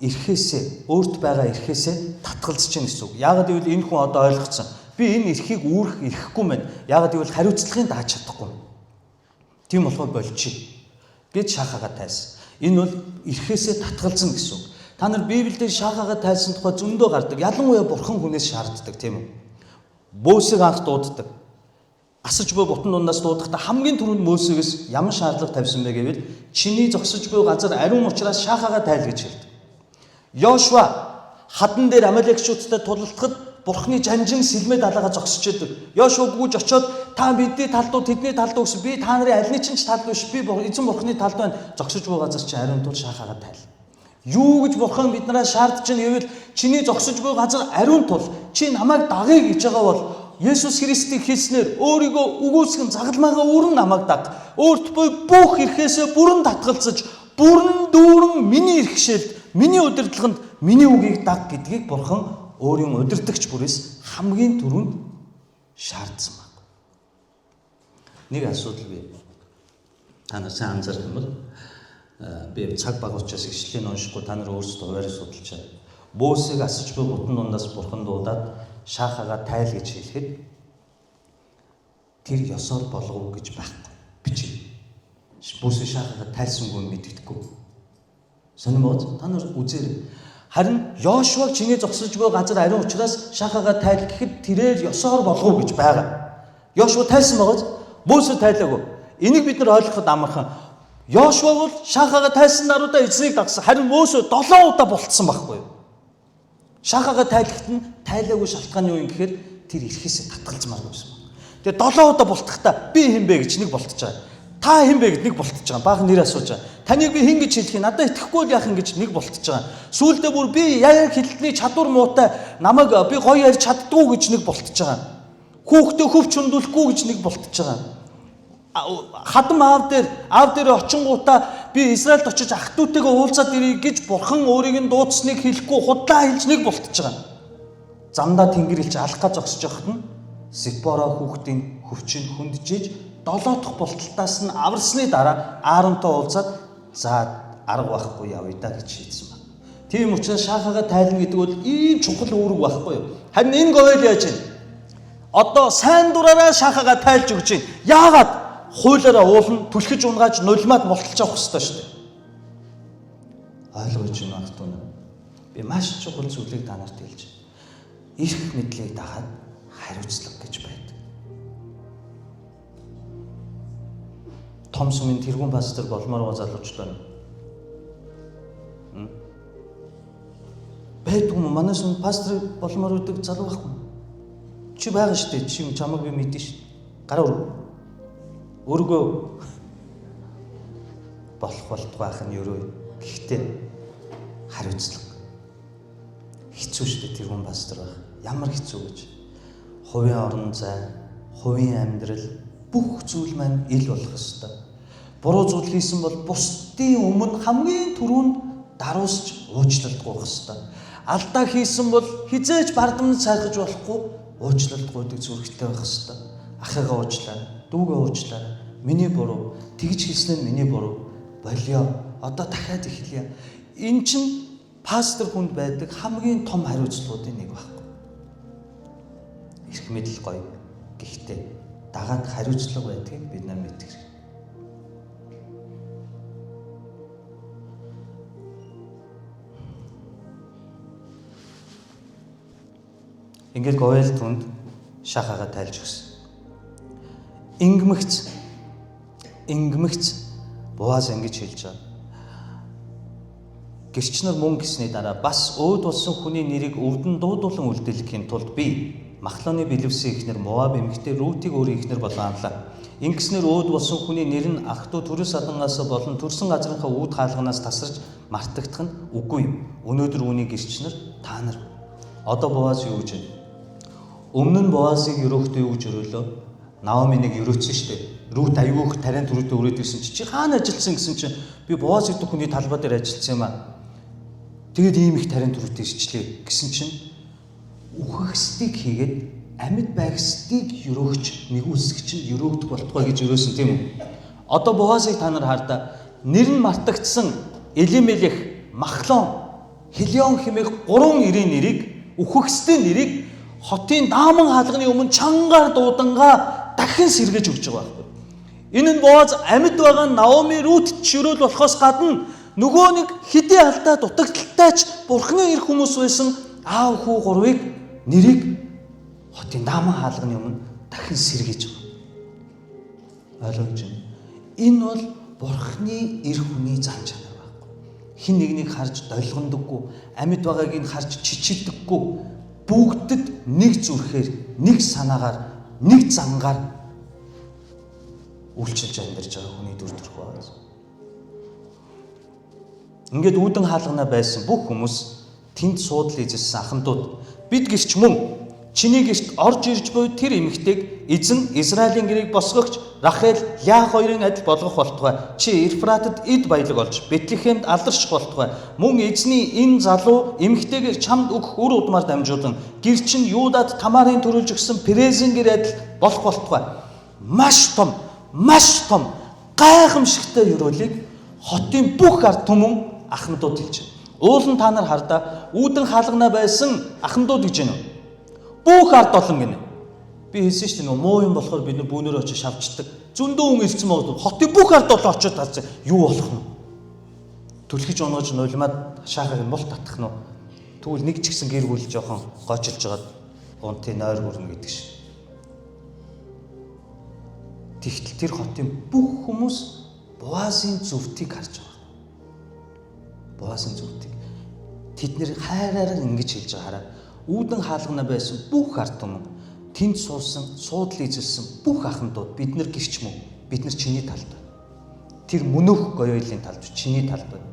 Speaker 1: эрхээсээ, өөрт байгаа эрхээсээ татгалзаж байна гэсэн үг. Яагаад гэвэл энэ хүн одоо ойлгоцсон. Би энэ эрхийг үүрэх эрхгүй мэн. Яагаад гэвэл хариуцлагын дааж чадахгүй. Тийм болохоор болчих гэж Шахагаа тайлсан. Энэ бол эрхээсээ татгалзна гэсэн үг. Та нар Библиэлд Шахагаа тайлсан тухай зөндөө гардаг. Ялангуяа бурхан хүнээс шаарддаг тийм үү? Мөсег анх дууддаг. Асаж буй бутан дундаас дуудахдаа хамгийн түрүүнд Мөсегөөс ямар шаардлага тавьсан бэ гэвэл чиний зогсож буй газар ариун учраас Шахагаа тайл гэж хэлдэг. Йошуа хадан дээр Амалекчуудтай тулалдахад Бурхны жанжин сэлмээ далайгаа зогсож идэг. Йошуа гүйж очиод та бидний талд уу тэдний талд уу гэсэн би та нарын аль нэг ч талд биш би эзэн Бурхны талд байна. Зогсож буй газар чи ариун тул Шахагаа тайл. Юу гэж Бурхан биднээс шаардж байна гэвэл чиний зогсож буй газар ариун тул чи намайг дагъя гэж байгаа бол Есүс Христийг хэлснээр өөрийгөө үгүйсгэн загалмаагаа өрн намайг даг. Өөрт буй бүх эрхээсээ бүрэн татгалзаж, бүрэн дүүрэн миний эрхшээлд, миний удирдлаганд миний үгийг даг гэдгийг Бурхан өөрийн удирдагч бүрээс хамгийн түрүүнд шаардсан баг. Нэг асуудал бий. Та нар сайн анзаарах юм бол би цаг баг учраас ишлэлийн уншихгүй та нар өөрсдөө хуваарь судалж чад. Мөсег асаж буй бутан дундаас Бурхан дуудаад Шахагаа тайл гэж хэлэхэд тэр ёсоор болгов гэж байхгүй. Бичиг. Мөсег Шахагаа тайлсангүй мэддэггүй. Сонирмоо та нар үзээрэй. Харин Йошуаг чиний зогсож буй газар ариун учраас Шахагаа тайл гэхэд тэрээр ёсоор болгов гэж байгаа. Йошуа тайлсан байгааз Мөсег тайлаагүй. Энийг бид нар ойлгоход амархан. Йошуа бол Шахагаа тайлсан даруйдаа эзнийг дагсан. Харин Мөсег 7 удаа болтсон байхгүй юу? Шахагаа тайлахт нь тайлаагүй шалтгаан юу юм гэхээр тэр эрхээсээ татгалзмаар байсан. Тэгээ 7 удаа болтохдоо би хэн бэ гэж нэг болтож байгаа. Та хэн бэ гэд нэг болтож байгаа. Баахан нэр асууж байгаа. Таныг би хэн гэж хэлэх юм? Надад итгэхгүй л яах юм гэж нэг болтож байгаа. Сүүлдээ бүр би яг хэлтний чадвар муутай намайг би гоё ярьж чаддгүй гэж нэг болтож байгаа. Хүүхдээ хөвч хүндүүлэхгүй гэж нэг болтож байгаа. Хадам аав дээр очингуудаа би Израильд очиж ах トゥ утэйгээ уулзаад ирье гэж Бурхан өөрийг нь дуудсныг хэлэхгүй худлаа хэлж нэг болтож байгаа. Замдаа тэнгэр илж алах гэж зогсож байхад нь Сипора хүүхдийн хөвчөнд хүнджиж 7 дахь болтолтоос нь аварсны дараа Ааронтой уулзаад за арга байхгүй явъя да гэж шийдсэн байна. Тийм учраас Шахагаа тайлна гэдэг бол ийм чухал үүрэг байхгүй юу? Харин энэ говьд яаж вэ? Одоо сайн дураараа Шахагаа тайлж өгч байна. Яагаад? Хуулаараа уулна, түлхэж унгааж нулимаад мулталж авах хэрэгтэй шүү дээ. Ойлгож байна ах トゥ нь. Би маш чухал зүйлийг та нарт хэлж байна. Эрх мэдлийг дагаад хариуцлага гэж байдаг. Том сумын тэргүүн пастор болмоор байгаа залуучууд байна. Байдгүй юм манай сум пастор болмоор үүдэг залуу байхгүй. Чи байгаа шүү дээ. Чи чамайг би мэдэн шүү. Гараа өргөө. Өргөө болох байх нь ерөө. Гэхдээ хариуцлага. Хэцүү шүү дээ тэрүүн пастор байх. Ямар хэцүү гэж. Хувийн орон зай, хувийн амьдрал бүх зүйл маань ил болох ёстой. Буруу зүйл хийсэн бол бусдын өмнө хамгийн түрүүнд даруусч уучлалт гуйх ёстой. Алдаа хийсэн бол хизээж бардамж сайхаж болохгүй уучлалт гуйдаг зүрхтэй байх ёстой. Ахыгаа уучлаа, дүүгээ уучлаа. Миний буруу, тэгж хийсэн нь миний буруу. Болио. Одоо дахиад эхэлье. Эн чинь пастор хүнд байдаг хамгийн том хариуцлагуудын нэг байхгүй. Эрх мэдэл гоё. Гэхдээ дагаад хариуцлага байдгийг бид нар мэддэг. Ингээд говьл түнд Шахагаа тайлж өгсөн. Ингмэгц Боаз ингэж хэлж байгаа. Гэрч нар мөн гэсний дараа бас өөд болсон хүний нэрийг өвдөн дуудуулан үлдээхийн тулд би Махлоны бэлэвсэн ихнэр Моаб эмэгтэй Рутиг өөрийн ихнэр болгон анлаа. Ингэснээр өөд болсон хүний нэр нь ах トゥ төрөс адангаас болон төрсэн газрынхаа үүд хаалганаас тасарч мартагдах нь үгүй юм. Өнөөдөр үүний гэрч нар та нар. Одоо Боаз юу гэж байна? Өмнө нь Боазыг өрөөхтэй юу гэж өрөөлөө? Наоминыг өрөөцсөн шүү дээ. Рут аюух тариан төрөдөө өрөөд ирсэн чи хаана ажилласан гэсэн чинь би Боаз гэдэг хүний талбай дээр ажилласан юм аа. Тэгээд ийм их тариан төрөдөө ирчлээ гэсэн чинь үхэгсдийг хийгээд амьд байгсдыг өрөөгч нэгүсгч нь өрөөгдөх болтугай гэж өрөөсөн тийм үү? Одоо Боазыг та нар хардаа нэр нь мартагдсан Элимелех, Махлон, Хилион хэмээх 3 ирийн нэрийг үхэгсдийн нэрийг хотын дааман хаалганы өмнө чангаар дуудангаа дахин сэргэж өгч байгаа байхгүй. Энэ нь Боаз амьд байгаа Наоми Рут чирүүл болохоос гадна нөгөө нэг хэдий алдаа дутагдaltaйч Бурхны ир хүмүүс байсан аав хүү 3-ыг нэрийг хотын дааман хаалганы өмнө дахин сэргэж байгаа. Ойлгож байна. Энэ бол Бурхны ир хүний зан чанар байхгүй. Хин нэгнийг харж долгондоггүй, амьд байгааг нь харж чичилдэггүй, бүгдэд нэг зүрхээр, нэг санаагаар, нэг зангаар үйлчилж амьдарч байгаа хүний дүр төрх байна. Ингээд үүдэн хаалганаа байсан бүх хүмүүс тэнд суудал эзэлсэн ахмадууд бид гэрч мөн чиний гэрт орж ирж буй тэр эмэгтэйг эзэн Израилийн гэрийг босгогч Рахел Леа хоёрын адил болгох болтугай. Чи Ефратад эд баялаг олж Бэтлехемд алдарчих болтугай. Мөн эзний энэ залуу эмэгтэйгээр чамд өгөх үр удмаар дамжуулан гэр чинь Юудад Тамарын төрүүлж өгсөн Перезийн гэр адил болох болтугай. Маш том гайхамшигтай ёроолыг хотын бүх ард түмэн ахмадууд хэлж байна. Уул нь та нар хардаа үүдэн хаалганаа байсан ахмадууд гэж байна уу? Бүх ард олон гинэ. Би хэлсэн шүү дээ нөгөө муу юм болохоор бид нар бүүнээр очиж шавчдаг. Зөндөө хүн ирсэн мод хотын бүх ард олон очиж таарсан. Юу болох нь? Түлхэж оноож нулимаад шаахыг мул татах нь. Тэгвэл нэг ч гэсэн гэр бүл жоохон гойчилж жагаад унтын нойр хүрнэ гэдэг шиг. Тэгтэл тэр хотын бүх хүмүүс Боазын зөвтгийг харж байгаа. Боазын зөвтгийг. Тэд нэр хайраар ингэж хэлж байгаа хараа. Үүдэн хаалгана байсан бүх ард түмэн тэнд суусан, суудал эзэлсэн бүх ахмадууд бид нар гэрч мөн бид нар чиний талд байна. Тэр мөнөх гоёйлын талд чиний талд байна.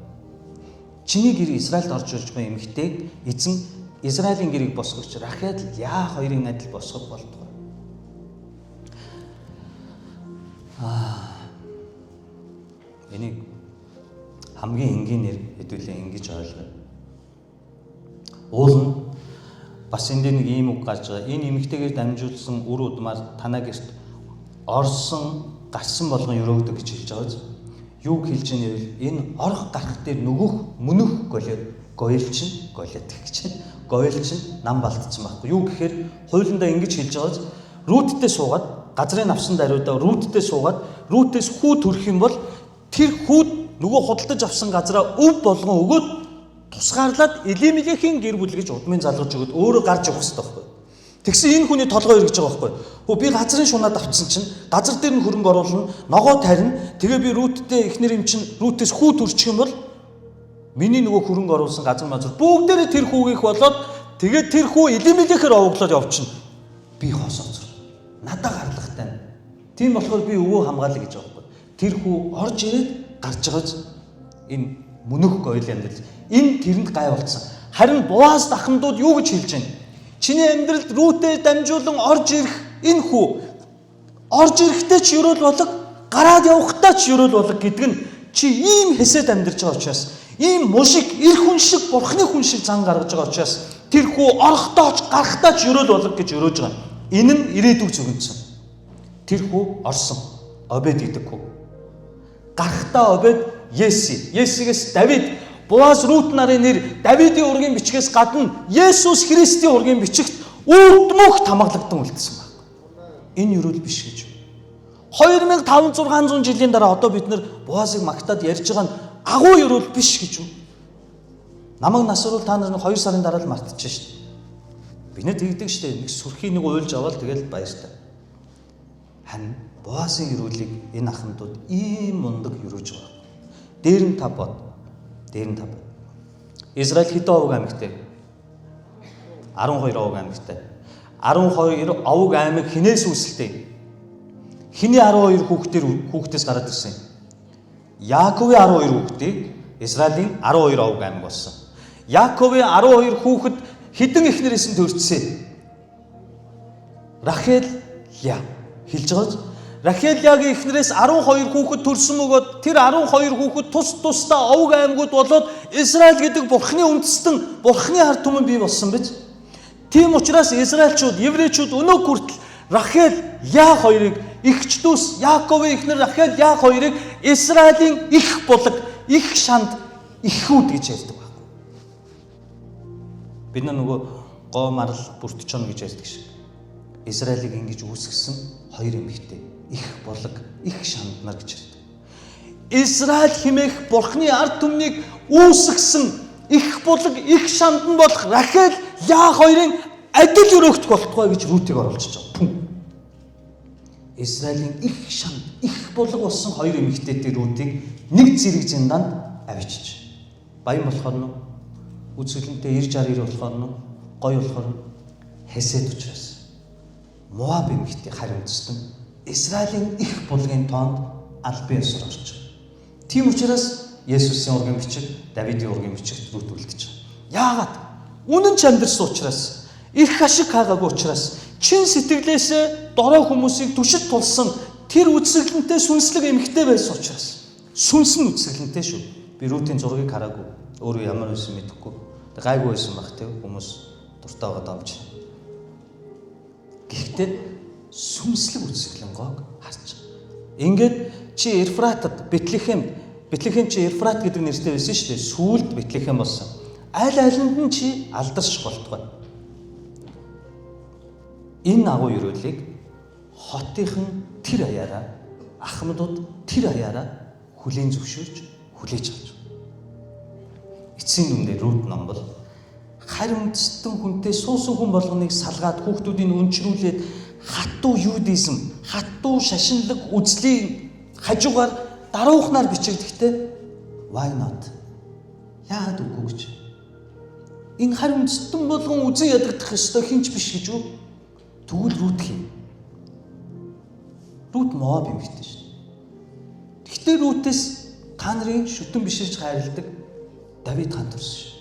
Speaker 1: Чиний гэр Израильд орж ирж буй эмэгтэйг эзэн Израилийн гэрийг босгогч Рахел Леа хоёрын адил босгох болтугай. Энийг хамгийн энгийн нэр хэдүүлээ ингэж ойлгоо. Уул нь бас энд нэг ийм үг гарч байгаа. Энэ эмэгтэйгээр дамжуулсан үр удмаар танаа гэрт орсон гарсан болгон өрөөгдөг гэж хэлж байгаа. Юу хэлж байгаа нь энэ орох гарах дээр нөгөөх мөнөх гоёлч нь голиад гэж байна. Гоёлч нь нам балтцсан байхгүй. Юу гэхээр хуулиндаа ингэж хэлж байгаа. Руттэй суугаад газрын авсан даруйдаа Руттэй суугаад Рутээс хүү төрөх юм бол тэр хүүд нөгөө худалдаж авсан газараа өв болгон өгөөд тусгаарлаад Элимелехийн гэр бүл гэж удмын залгаж өгöd өөрөө гарч явах хэрэгтэй байхгүй. Тэгсэн энэ хүний толгой эргэж байгаа байхгүй. Хөө би газрын шунаад авцсан чинь газар дээр нь хөрөнгө оруулна, ногоо тарина. Тэгээ би Руттэй эхнэр юм чинь Рутээс хүү төрчих юм бол миний нөгөө хөрөнгө оруулсан газар мазар бүгдээрээ тэр хүүгийх болоод тэгээ тэр хүү Элимелехээр овоглоод явчихна. Би хосооцор. Надаа гарлагтай. Тийм болохоор би өвөө хамгаалъя гэж байгаа байхгүй. Тэр хүү орж ирээд гарч байгааз энэ мөнөх гоёл амьдрал. Энэ тэрэнд гай болцсон. Харин Боаз ахмадууд юу гэж хэлж байна? Чиний амьдралд Рутээр дамжуулан орж ирэх энэ хүү орж ирэхдээ ч ёроол болог, гараад явахдаа ч ёроол болог гэдэг нь чи ийм хэсэд амьдарч байгаа учраас, ийм мушиг, эр хүн шиг, Бурхны хүн шиг зан гаргаж байгаа учраас тэр хүү орохдоо ч гарахдаа ч ёроол болог гэж өрөөж байгаа. Энэ нь ирээдүг зөвгөнсөн. Тэр хүү орсон. Обед гэдэг хүү. Гарахдаа Обед Есигээс Давид, Боаз Рут нарын нэр Давидын ургийн бичгээс гадна Есүс Христийн ургийн бичигт үүдмөх тамгалагдсан үлдсэн байна. Энэ юрэл биш гэж. 2500-600 жилийн дараа одоо бид нар Боазыг магтаад ярьж байгаа нь агуу юрэл биш гэж юу? Намайг насвал та нар 2 сарын дараа л мартчихжээ шүү дээ. Бид тэгдэг шүү дээ. Нэг сүрхийг нэг уйлж аваад тэгэл баяртай. Харин Боазын юрэлийг энэ ахмадууд ийм мундаг юрөөж байгаа. Дээр нь та бод. Израиль хэдэн овог аймагтай? 12 овог аймагтай. 12 овог аймаг хинээс үүсэлтэй? Хиний 12 хүүхдээс гараад ирсэн? Яаковын 12 хүүхдийг Израилийн 12 овог аймаг болсон. Яаковын 12 хүүхэд хэдэн эхнэрээс нь төрчихсөн? Рахел, Леа хэлж байгааз Рахел Леагийн эхнэрээс 12 хүүхэд төрсөн бөгөөд тэр 12 хүүхэд тусдаа овог аймагуд болоод Израиль гэдэг Бурхны үндэстэн, Бурхны ард түмэн бий болсон биз. Тийм учраас Израильчууд, еврейчүүд өнөө хүртэл Рахел, Яа хоёрыг, эгч дүүс Яаковын эхнэр Рахел, Яа хоёрыг Израилийн их булаг, их шанд ихүүд гэж ярьдаг байна. Бид нөгөө гоо марл бүртчоно гэж ярьдаг шиг. Израилийг ингэж үүсгэсэн хоёр эмэгтэй, их булаг, их шанд нар гэж ярьдаг. Израиль хэмээх Бурхны ард түмнийг үүсгэсэн их булаг, их шанд нь болох Рахел, Яа хоёрын адил өрөөгт болтугай гэж Рутыг оруулж байгаа. Израилийн их шанд, их булаг болсон хоёр эмэгтэйтэй Рутыг нэг зэрэг зиндаанд авчиж. Баян болохоор нь үзэсгэлэнтэй 90-60 болохоор нь гой болохоор нь Хесед учраас Моаб эмэгтэй хариуцсан Израилийн их булгийн тоонд албан ёсоор орж байгаа. Тийм учраас Есүсийн ургийн бичиг, Давидын ургийн бичигт Рут үлдэж байгаа. Яагаад? Үнэн ч амьдрсан учраас, их ашиг хаагаагүй учраас, чин сэтгэлээсээ дорой хүмүүсийг түшид тулсан тэр үзэсгэлэнтэй сүнслэг эмэгтэй байсан учраас. Сүнсэн үзэсгэлэнтэй шүү. Би Рутийн зургийг хараагүй. Өөрөө ямар байсан мэдэхгүй. Гайгүй байсан баг тийм хүмүүс дуртай байгаа давж. Гэхдээ сүнслэг үзэсгэлэнгойг харж байгаа. Ингээд чи Ефратад, Бэтлехэм чи Ефрат гэдэг нэртэй байсан шүү дээ. Сүүлд Бэтлехэм болсон. Аль алинд нь чи алдарш болтгой. Энэ агуу ёроолыг хотынхан тэр аяараа, ахмадууд тэр аяараа хүлээн зөвшөөрж хүлээж авч. Эцсийн дүндээ Рут ном бол харь үндэстэн хүнтэй суусан хүн болгоныг салгаад хүүхдүүдийг өнчрүүлээд хатуу юудизм, хатуу шашинлаг үзлийн хажуугаар даруухнаар бичигдэхдээ why not? Яагаад үгүй гэж. Энэ харь үндэстэн болгон үзэн ядагдах ёстой хинч биш гэж үү? Тэгвэл Рут хин. Рут Моаб эмэгтэй шүү. Гэхдээ Рутээс та нарын шүтэн биширж хайрладаг Давид хаан төрсөн шүү.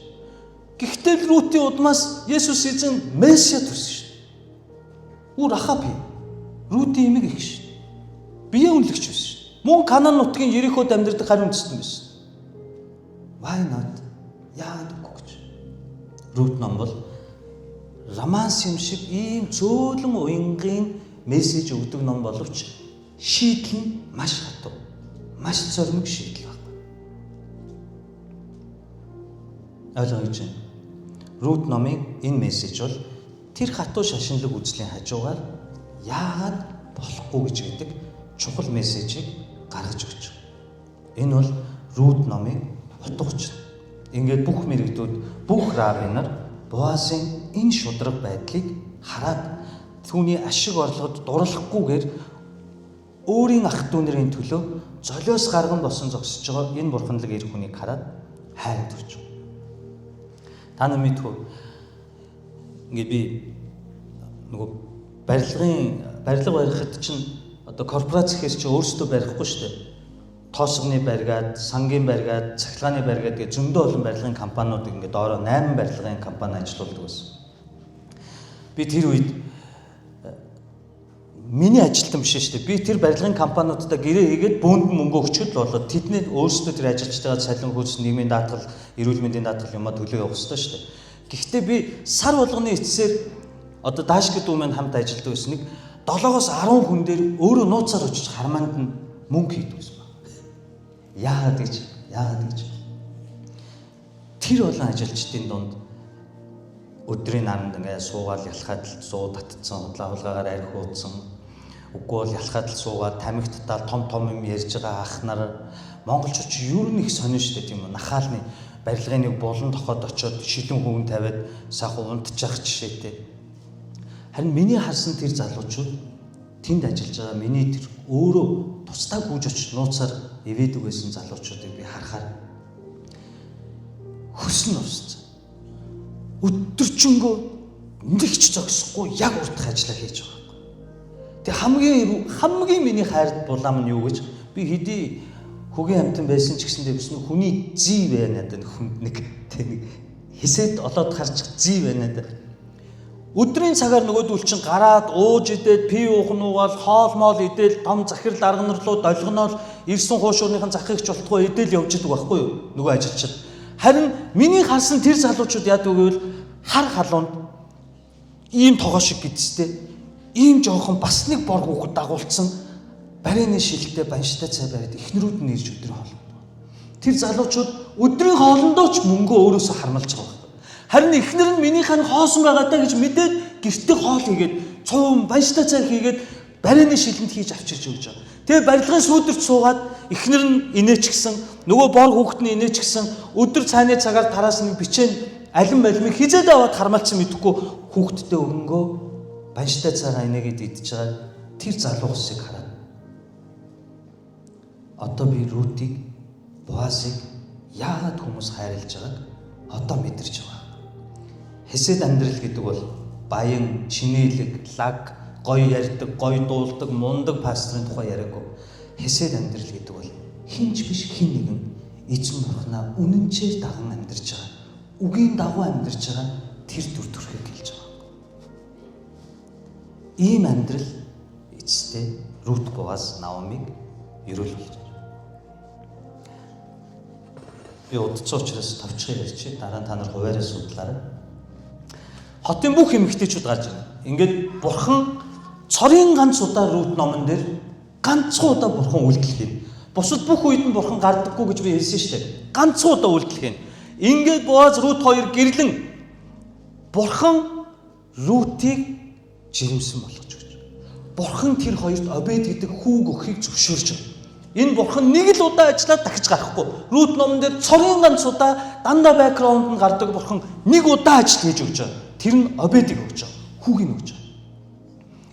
Speaker 1: Гэхдээ Рутийн удмаас Есүс эзэн Месиа төрсөн шүү. Үр Ахав Рутийн эмэг их шүү. Бие үнэлэгч байсан шүү. Мөн Канаан нутгийн Ериход амьдардаг харь үндэстэн байсан. Why not? Яагаад үгүй гэж. Рут ном бол романс юм шиг ийм зөөлөн уянгийн мессеж өгдөг ном боловч шийдэл нь маш хатуу, маш зоримог шийдэл байна. Ойлгож байна. Рут номын энэ мессеж бол тэр хатуу шашинлаг үзлийн хажуугаар яагаад болохгүй гэж гэдэг чухал мессежийг гаргаж өгч байна. Энэ бол Рут номын утга учир. Ингээд бүх мэрэгдүүд, бүх раввин нар Боазын энэ шудраг байдлыг хараад түүний ашиг орлогод дурлахгүйгээр өөрийн ах дүү нарын төлөө золиос гарган босон зогсож байгаа энэ бурханлаг эр хүнийг хараад хайранд орж байна. Та нар мэдгүй ингээд би нөгөө барилга барихад чинь одоо корпорац гэхээс чи өөрсдөө барихгүй шүү дээ. Тоосгоны баригад, сангийн баригад, цахилгааны баригад гэх зөндөө олон барилгын компаниуд ингээд доороо 8 барилгын компани ажиллаулдаг байсан. Би тэр үед миний ажилтан биш шүү дээ. Би тэр барилгын компаниудад гэрээ хийгээд бөөнд мөнгө өгчөд болоод тэдний өөрсдөө тэр ажиллаж байгаа цалин хүйс, нийгмийн даатгал, эрүүл мэндийн даатгал юмаа төлөө явах хэрэгтэй шүү дээ. Гэхдээ би сар болгоны эцсээр одоо даашгид дүү маань хамт ажилладаг байсан. Нэг 7-10 хүн дээр өөрөө нууцаар очиж хармаанд нь мөнгө хийдэг байсан. Яагаад гэж. Тэр олон ажилчдын дунд өдрийн наранд ингээ суугаад ялхаад суу татцсан, худлаа хулгаагаар арх уудсан. Үгүй бол ялхаад суугаад тамхи татаад том юм ярьж байгаа ах нар монголчууд ч юу нэг сонин штэ тийм үү. Нахаалны барилгын нэг булан тохоод очиод шилэн хүүн тавиад сах унтчих жишээтэй. Харин миний харсан тэр залуучууд тэнд ажиллаж байгаа миний тэр өөрөө тусдаа гүйж очиж нууцаар ивэдэг байсан залуучуудыг би харахаар хөсөн устсан. Өдөржингөө нэгч зогсохгүй яг уртх ажиллаа хийж байгаа. Тэг хамгийн миний хайрт булаам нь юу гэж би хэдий хөгийн амтан байсан ч гэсэндээ биснэ хүний зүй байна надад хүнд нэг хэсэд олоод харчих зүй байна надад. Өдрийн цагаар нөгөөдөл чинь гараад ууж идээд пи уух нуугаал хоол моол идэл том захирал арга нарлуу долгоноол ирсэн хуушуурныхан захигч болтгоо идэл явж идэг байхгүй юу нөгөө ажилчид. Харин миний харсан тэр залуучууд яадаг гэвэл хар халуунд ийм тогоо шиг гэдстэй ийм жоохон бас нэг бор хүүхэд дагуулсан барины шилтэй банштай цай бариад эхнэрүүд нь ирж өдрийн хоолнд. Тэр залуучууд өдрийн хоолндоо ч мөнгөө өөрөөсөө хармалж байгаа байхгүй. Харин эхнэр нь минийх нь хоосон байгаа даа гэж мэдээд гэртээ хоол хийгээд цуум банштай цай хийгээд барины шилэнд хийж авчирч өгч байгаа. Тэгээ барилгын сүүдэрт суугаад эхнэр нь инээч гисэн нөгөө бор хүүхэд нь инээч гисэн өдөр цайны цагаар тараас нэг бичээн алин балмыг хизээд аваад хармалцсан мэдэхгүй хүүхэдтэй өнгөө банштай цайгаа инээгээд идэж байгаа тэр залуусыг хараад одоо би Рутийг Боазыг яагаад хүмүүс хайрлаж байгааг одоо мэдэрч байгаа. Хесед амьдрал гэдэг бол баян, чинээлэг, лаг, гоё ярьдаг, гоё дуулдаг, мундаг пасторын тухай яриаггүй. Хесед амьдрал гэдэг бол хинч биш хин нэгэн эзэн бурхнаа үнэнчээр даган амьдарч байгаа. Үгийн дагуу амьдарч байгаа тэр дүр төрхийг хэлж байгаа. Ийм амьдрал эцэстээ Рут, Боаз, Наомиг ерөөлүүлж. Би удацсан учраас товчхон ярьчих. Дараа нь та нар хуваараа судлаарай. Хотын бүх эмэгтэйчүүд гарч ирнэ. Ингээд бурхан цорын ганц удаа Рут номон дээр ганцхан удаа бурхан үйлдэл хийнэ. Бусад бүх үед нь бурхан гардаггүй гэж би хэлсэн шүү дээ. Ганцхан удаа үйлдэл хийнэ. Ингээд Боаз Рут хоёр гэрлэн бурхан Рутийг жирэмсэн болгож өгч. Бурхан тэр хоёрт Обед гэдэг хүүг өгөхийг зөвшөөрч байна. Энэ бурхан нэг л удаа ажиллаад дахиж гарахгүй. Рут номон дээр цорын ганц удаа дандаа бэкграунд нь гардаг бурхан нэг удаа ажил хийж өгч байгаа. Тэр нь Обедийг өгч байгаа. Хүүгийг өгч байгаа.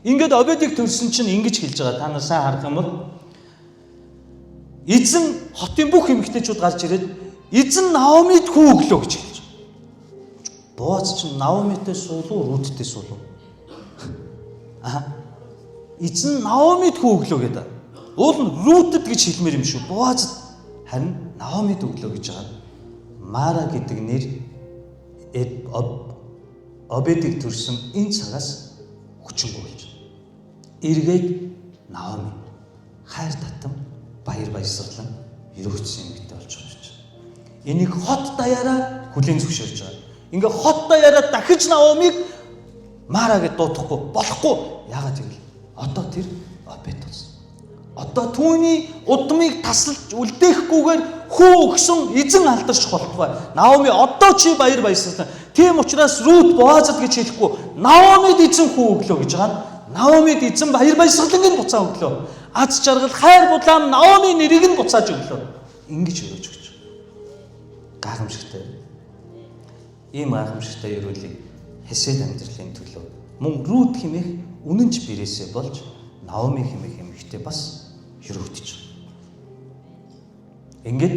Speaker 1: Ингээд Обедийг төрсөн чинь ингэж хэлж байгаа. Та нар сайн харах юм бол эзэн хотын бүх эмэгтэйчүүд гарч ирээд эзэн Наомид хүү өглөө гэж хэлж байгаа. Боаз чинь Наомитэй суулуу, Руттэй суулуу. Эзэн Наомид хүү өглөө гэдэг. Уул нь Рутэд гэж хэлмээр юм шүү. Боазд харин Наомид өглөө гэж байгаа. Мара гэдэг нэр Обедийг төрсөн энэ цагаас хүчингүй болж байна. Эргээд Наоми хайр татам баяр баясгалан өрөөцсөн эмэгтэй болж байгаа юм чинь. Энийг хот даяараа хүлээн зөвшөөрж байгаа. Ингээ хот даяараа дахиж Наомиг Мара гэж дуудахгүй болохгүй. Яагаад гэвэл одоо тэр Обед болсон. Одоо түүний удмыг тасалж үлдээхгүйгээр хүү өгсөн эзэн алдарч болохгүй. Наоми одоо чи баяр баясгалан. Тийм учраас Рут Боазд гэж хэлэхгүй Наомид эзэн хүү өглөө гэж байгаа. Наомид эзэн баяр баясгаланыг буцаа өглөө. Аз жаргал хайр булаам Наоми нэрийг нь буцааж өглөө. Ингэж өрөөж өгч. Гайхамшигтай. Ийм гайхамшигтай өрөөлийг Хесед амьдралын төлөө мөн Рут хэмээх үнэнч бирээсээ болж Наоми хэмээх эмэгтэй бас өрөөтж байгаа. Ингээд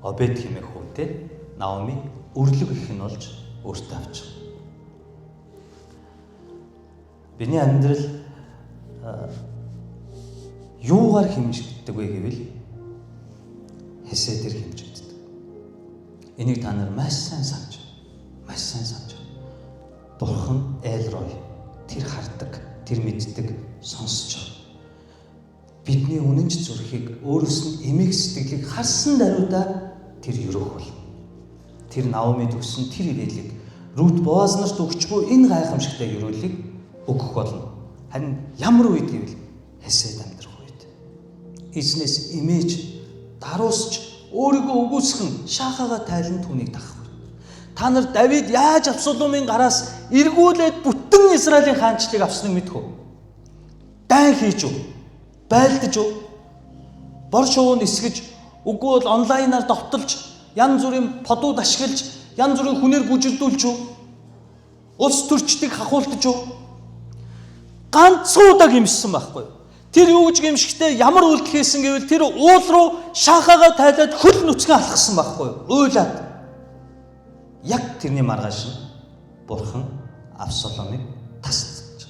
Speaker 1: Обед хэмээх хүүтэй Наоми өрлөг их нь болж өөртөө авч байгаа. Биний амьдрал юугаар хэмжигддэг вэ гэвэл Хеседээр хэмжигддэг. Энийг та нар маш сайн санаж байна. Бурхан Элрой тэр хардаг, тэр мэддэг, сонсож байгаа. Бидний үнэнч зүрхийг өөрөөс нь эмээх сэтгэлийг харсан даруйда тэр өрөөх бол. Тэр Наомид өгсөн тэр ирээлийг Рут Боаз нарт өгчгүй энэ гайхамшигтай өрөөлийг өгөх болно. Харин ямар үед гэвэл Хесед амьдрах үед. Эзнээс эмээж, даруусч, өөрийгөө өгөөсгөн шахаага тайлан түүнийг дагах. Та нар Давид яаж Авсаломын гараас эргүүлээд бүтэн Израилийн хаанчлыг авсныг мэдхүү. Дай хийж өг. Байлдаж өг. Бор шувуу нисгэж, үгүй бол онлайнаар довтолж, янз бүрийн подууд ашиглаж, янз бүрийн хүнээр бүжигдүүлж өг. Улс төрчдийг хахуултаж өг. Ганцхан удаа гимшсэн байхгүй. Тэр юу гэж гимшихтэй ямар үйлдэл хийсэн гэвэл тэр уул руу шахаага тайлаад хөл нүцгэн алхсан байхгүй. Уйлаад. Яг тэрний маргааш нь Бурхан Авсаломыг тасалж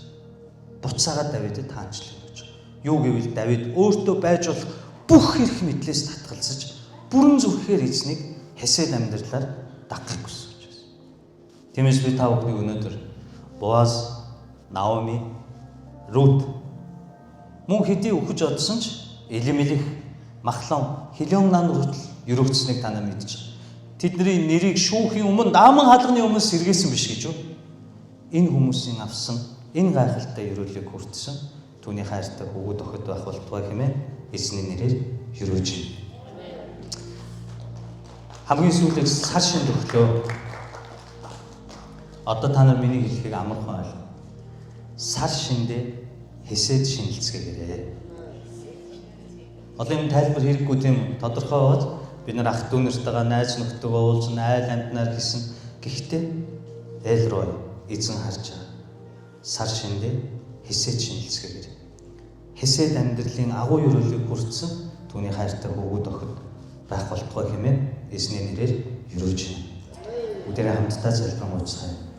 Speaker 1: буцаагаад Давидэд таанчлал өгч. Юу гэвэл Давид өөртөө байж болох бүх эрх мэдлээс татгалзаж бүрэн зүрхээр эзнийг Хесед амьдралаар дагахыг хүсэж байсан. Тиймээс би та бүхнийг өнөөдөр Боаз, Наоми, Рут мөн хэдий өгч одсон ч Элимелех, Махлон, Хилионнан хүртэл өрөөгдсөнийг та нар мэдж байна. Тэдний нэрийг шүүхийн өмнө нааман хаалганы өмнө сэргээсэн биш гэж юу? энэ хүмүүсийн авсан энэ гайхалтай ёроолыг хүртсэн түүний хайртай хөвгүүд охид байх болтугай хэмээн эзний нэрээр юрөөж байна. Хамгийн сүүлд сар шинэ өглөө. Одоо та нар миний хэлхийг амархан ойлгоо. Сар шиндээ хесед шинэлцгээгээрэй. Одоо энэ тайлбар хэрэггүй тийм тодорхой бол бид нар ах дүү нартайгаа найз нөхдөдөө уулзсан, айл амьтнаар хийсэн. Гэхдээ Элрой эзэн харж байгаа. Сар шиндээ хесед шинэлцгээгээрэй. Хесед амьдралын агуу ёроолыг хүртсэн түүний хайртай хөвгүүд охид байх болтугай хэмээн эзний нэрээр юрөөж байна. Бүгдээрээ хамтдаа залбиран ууцгаая.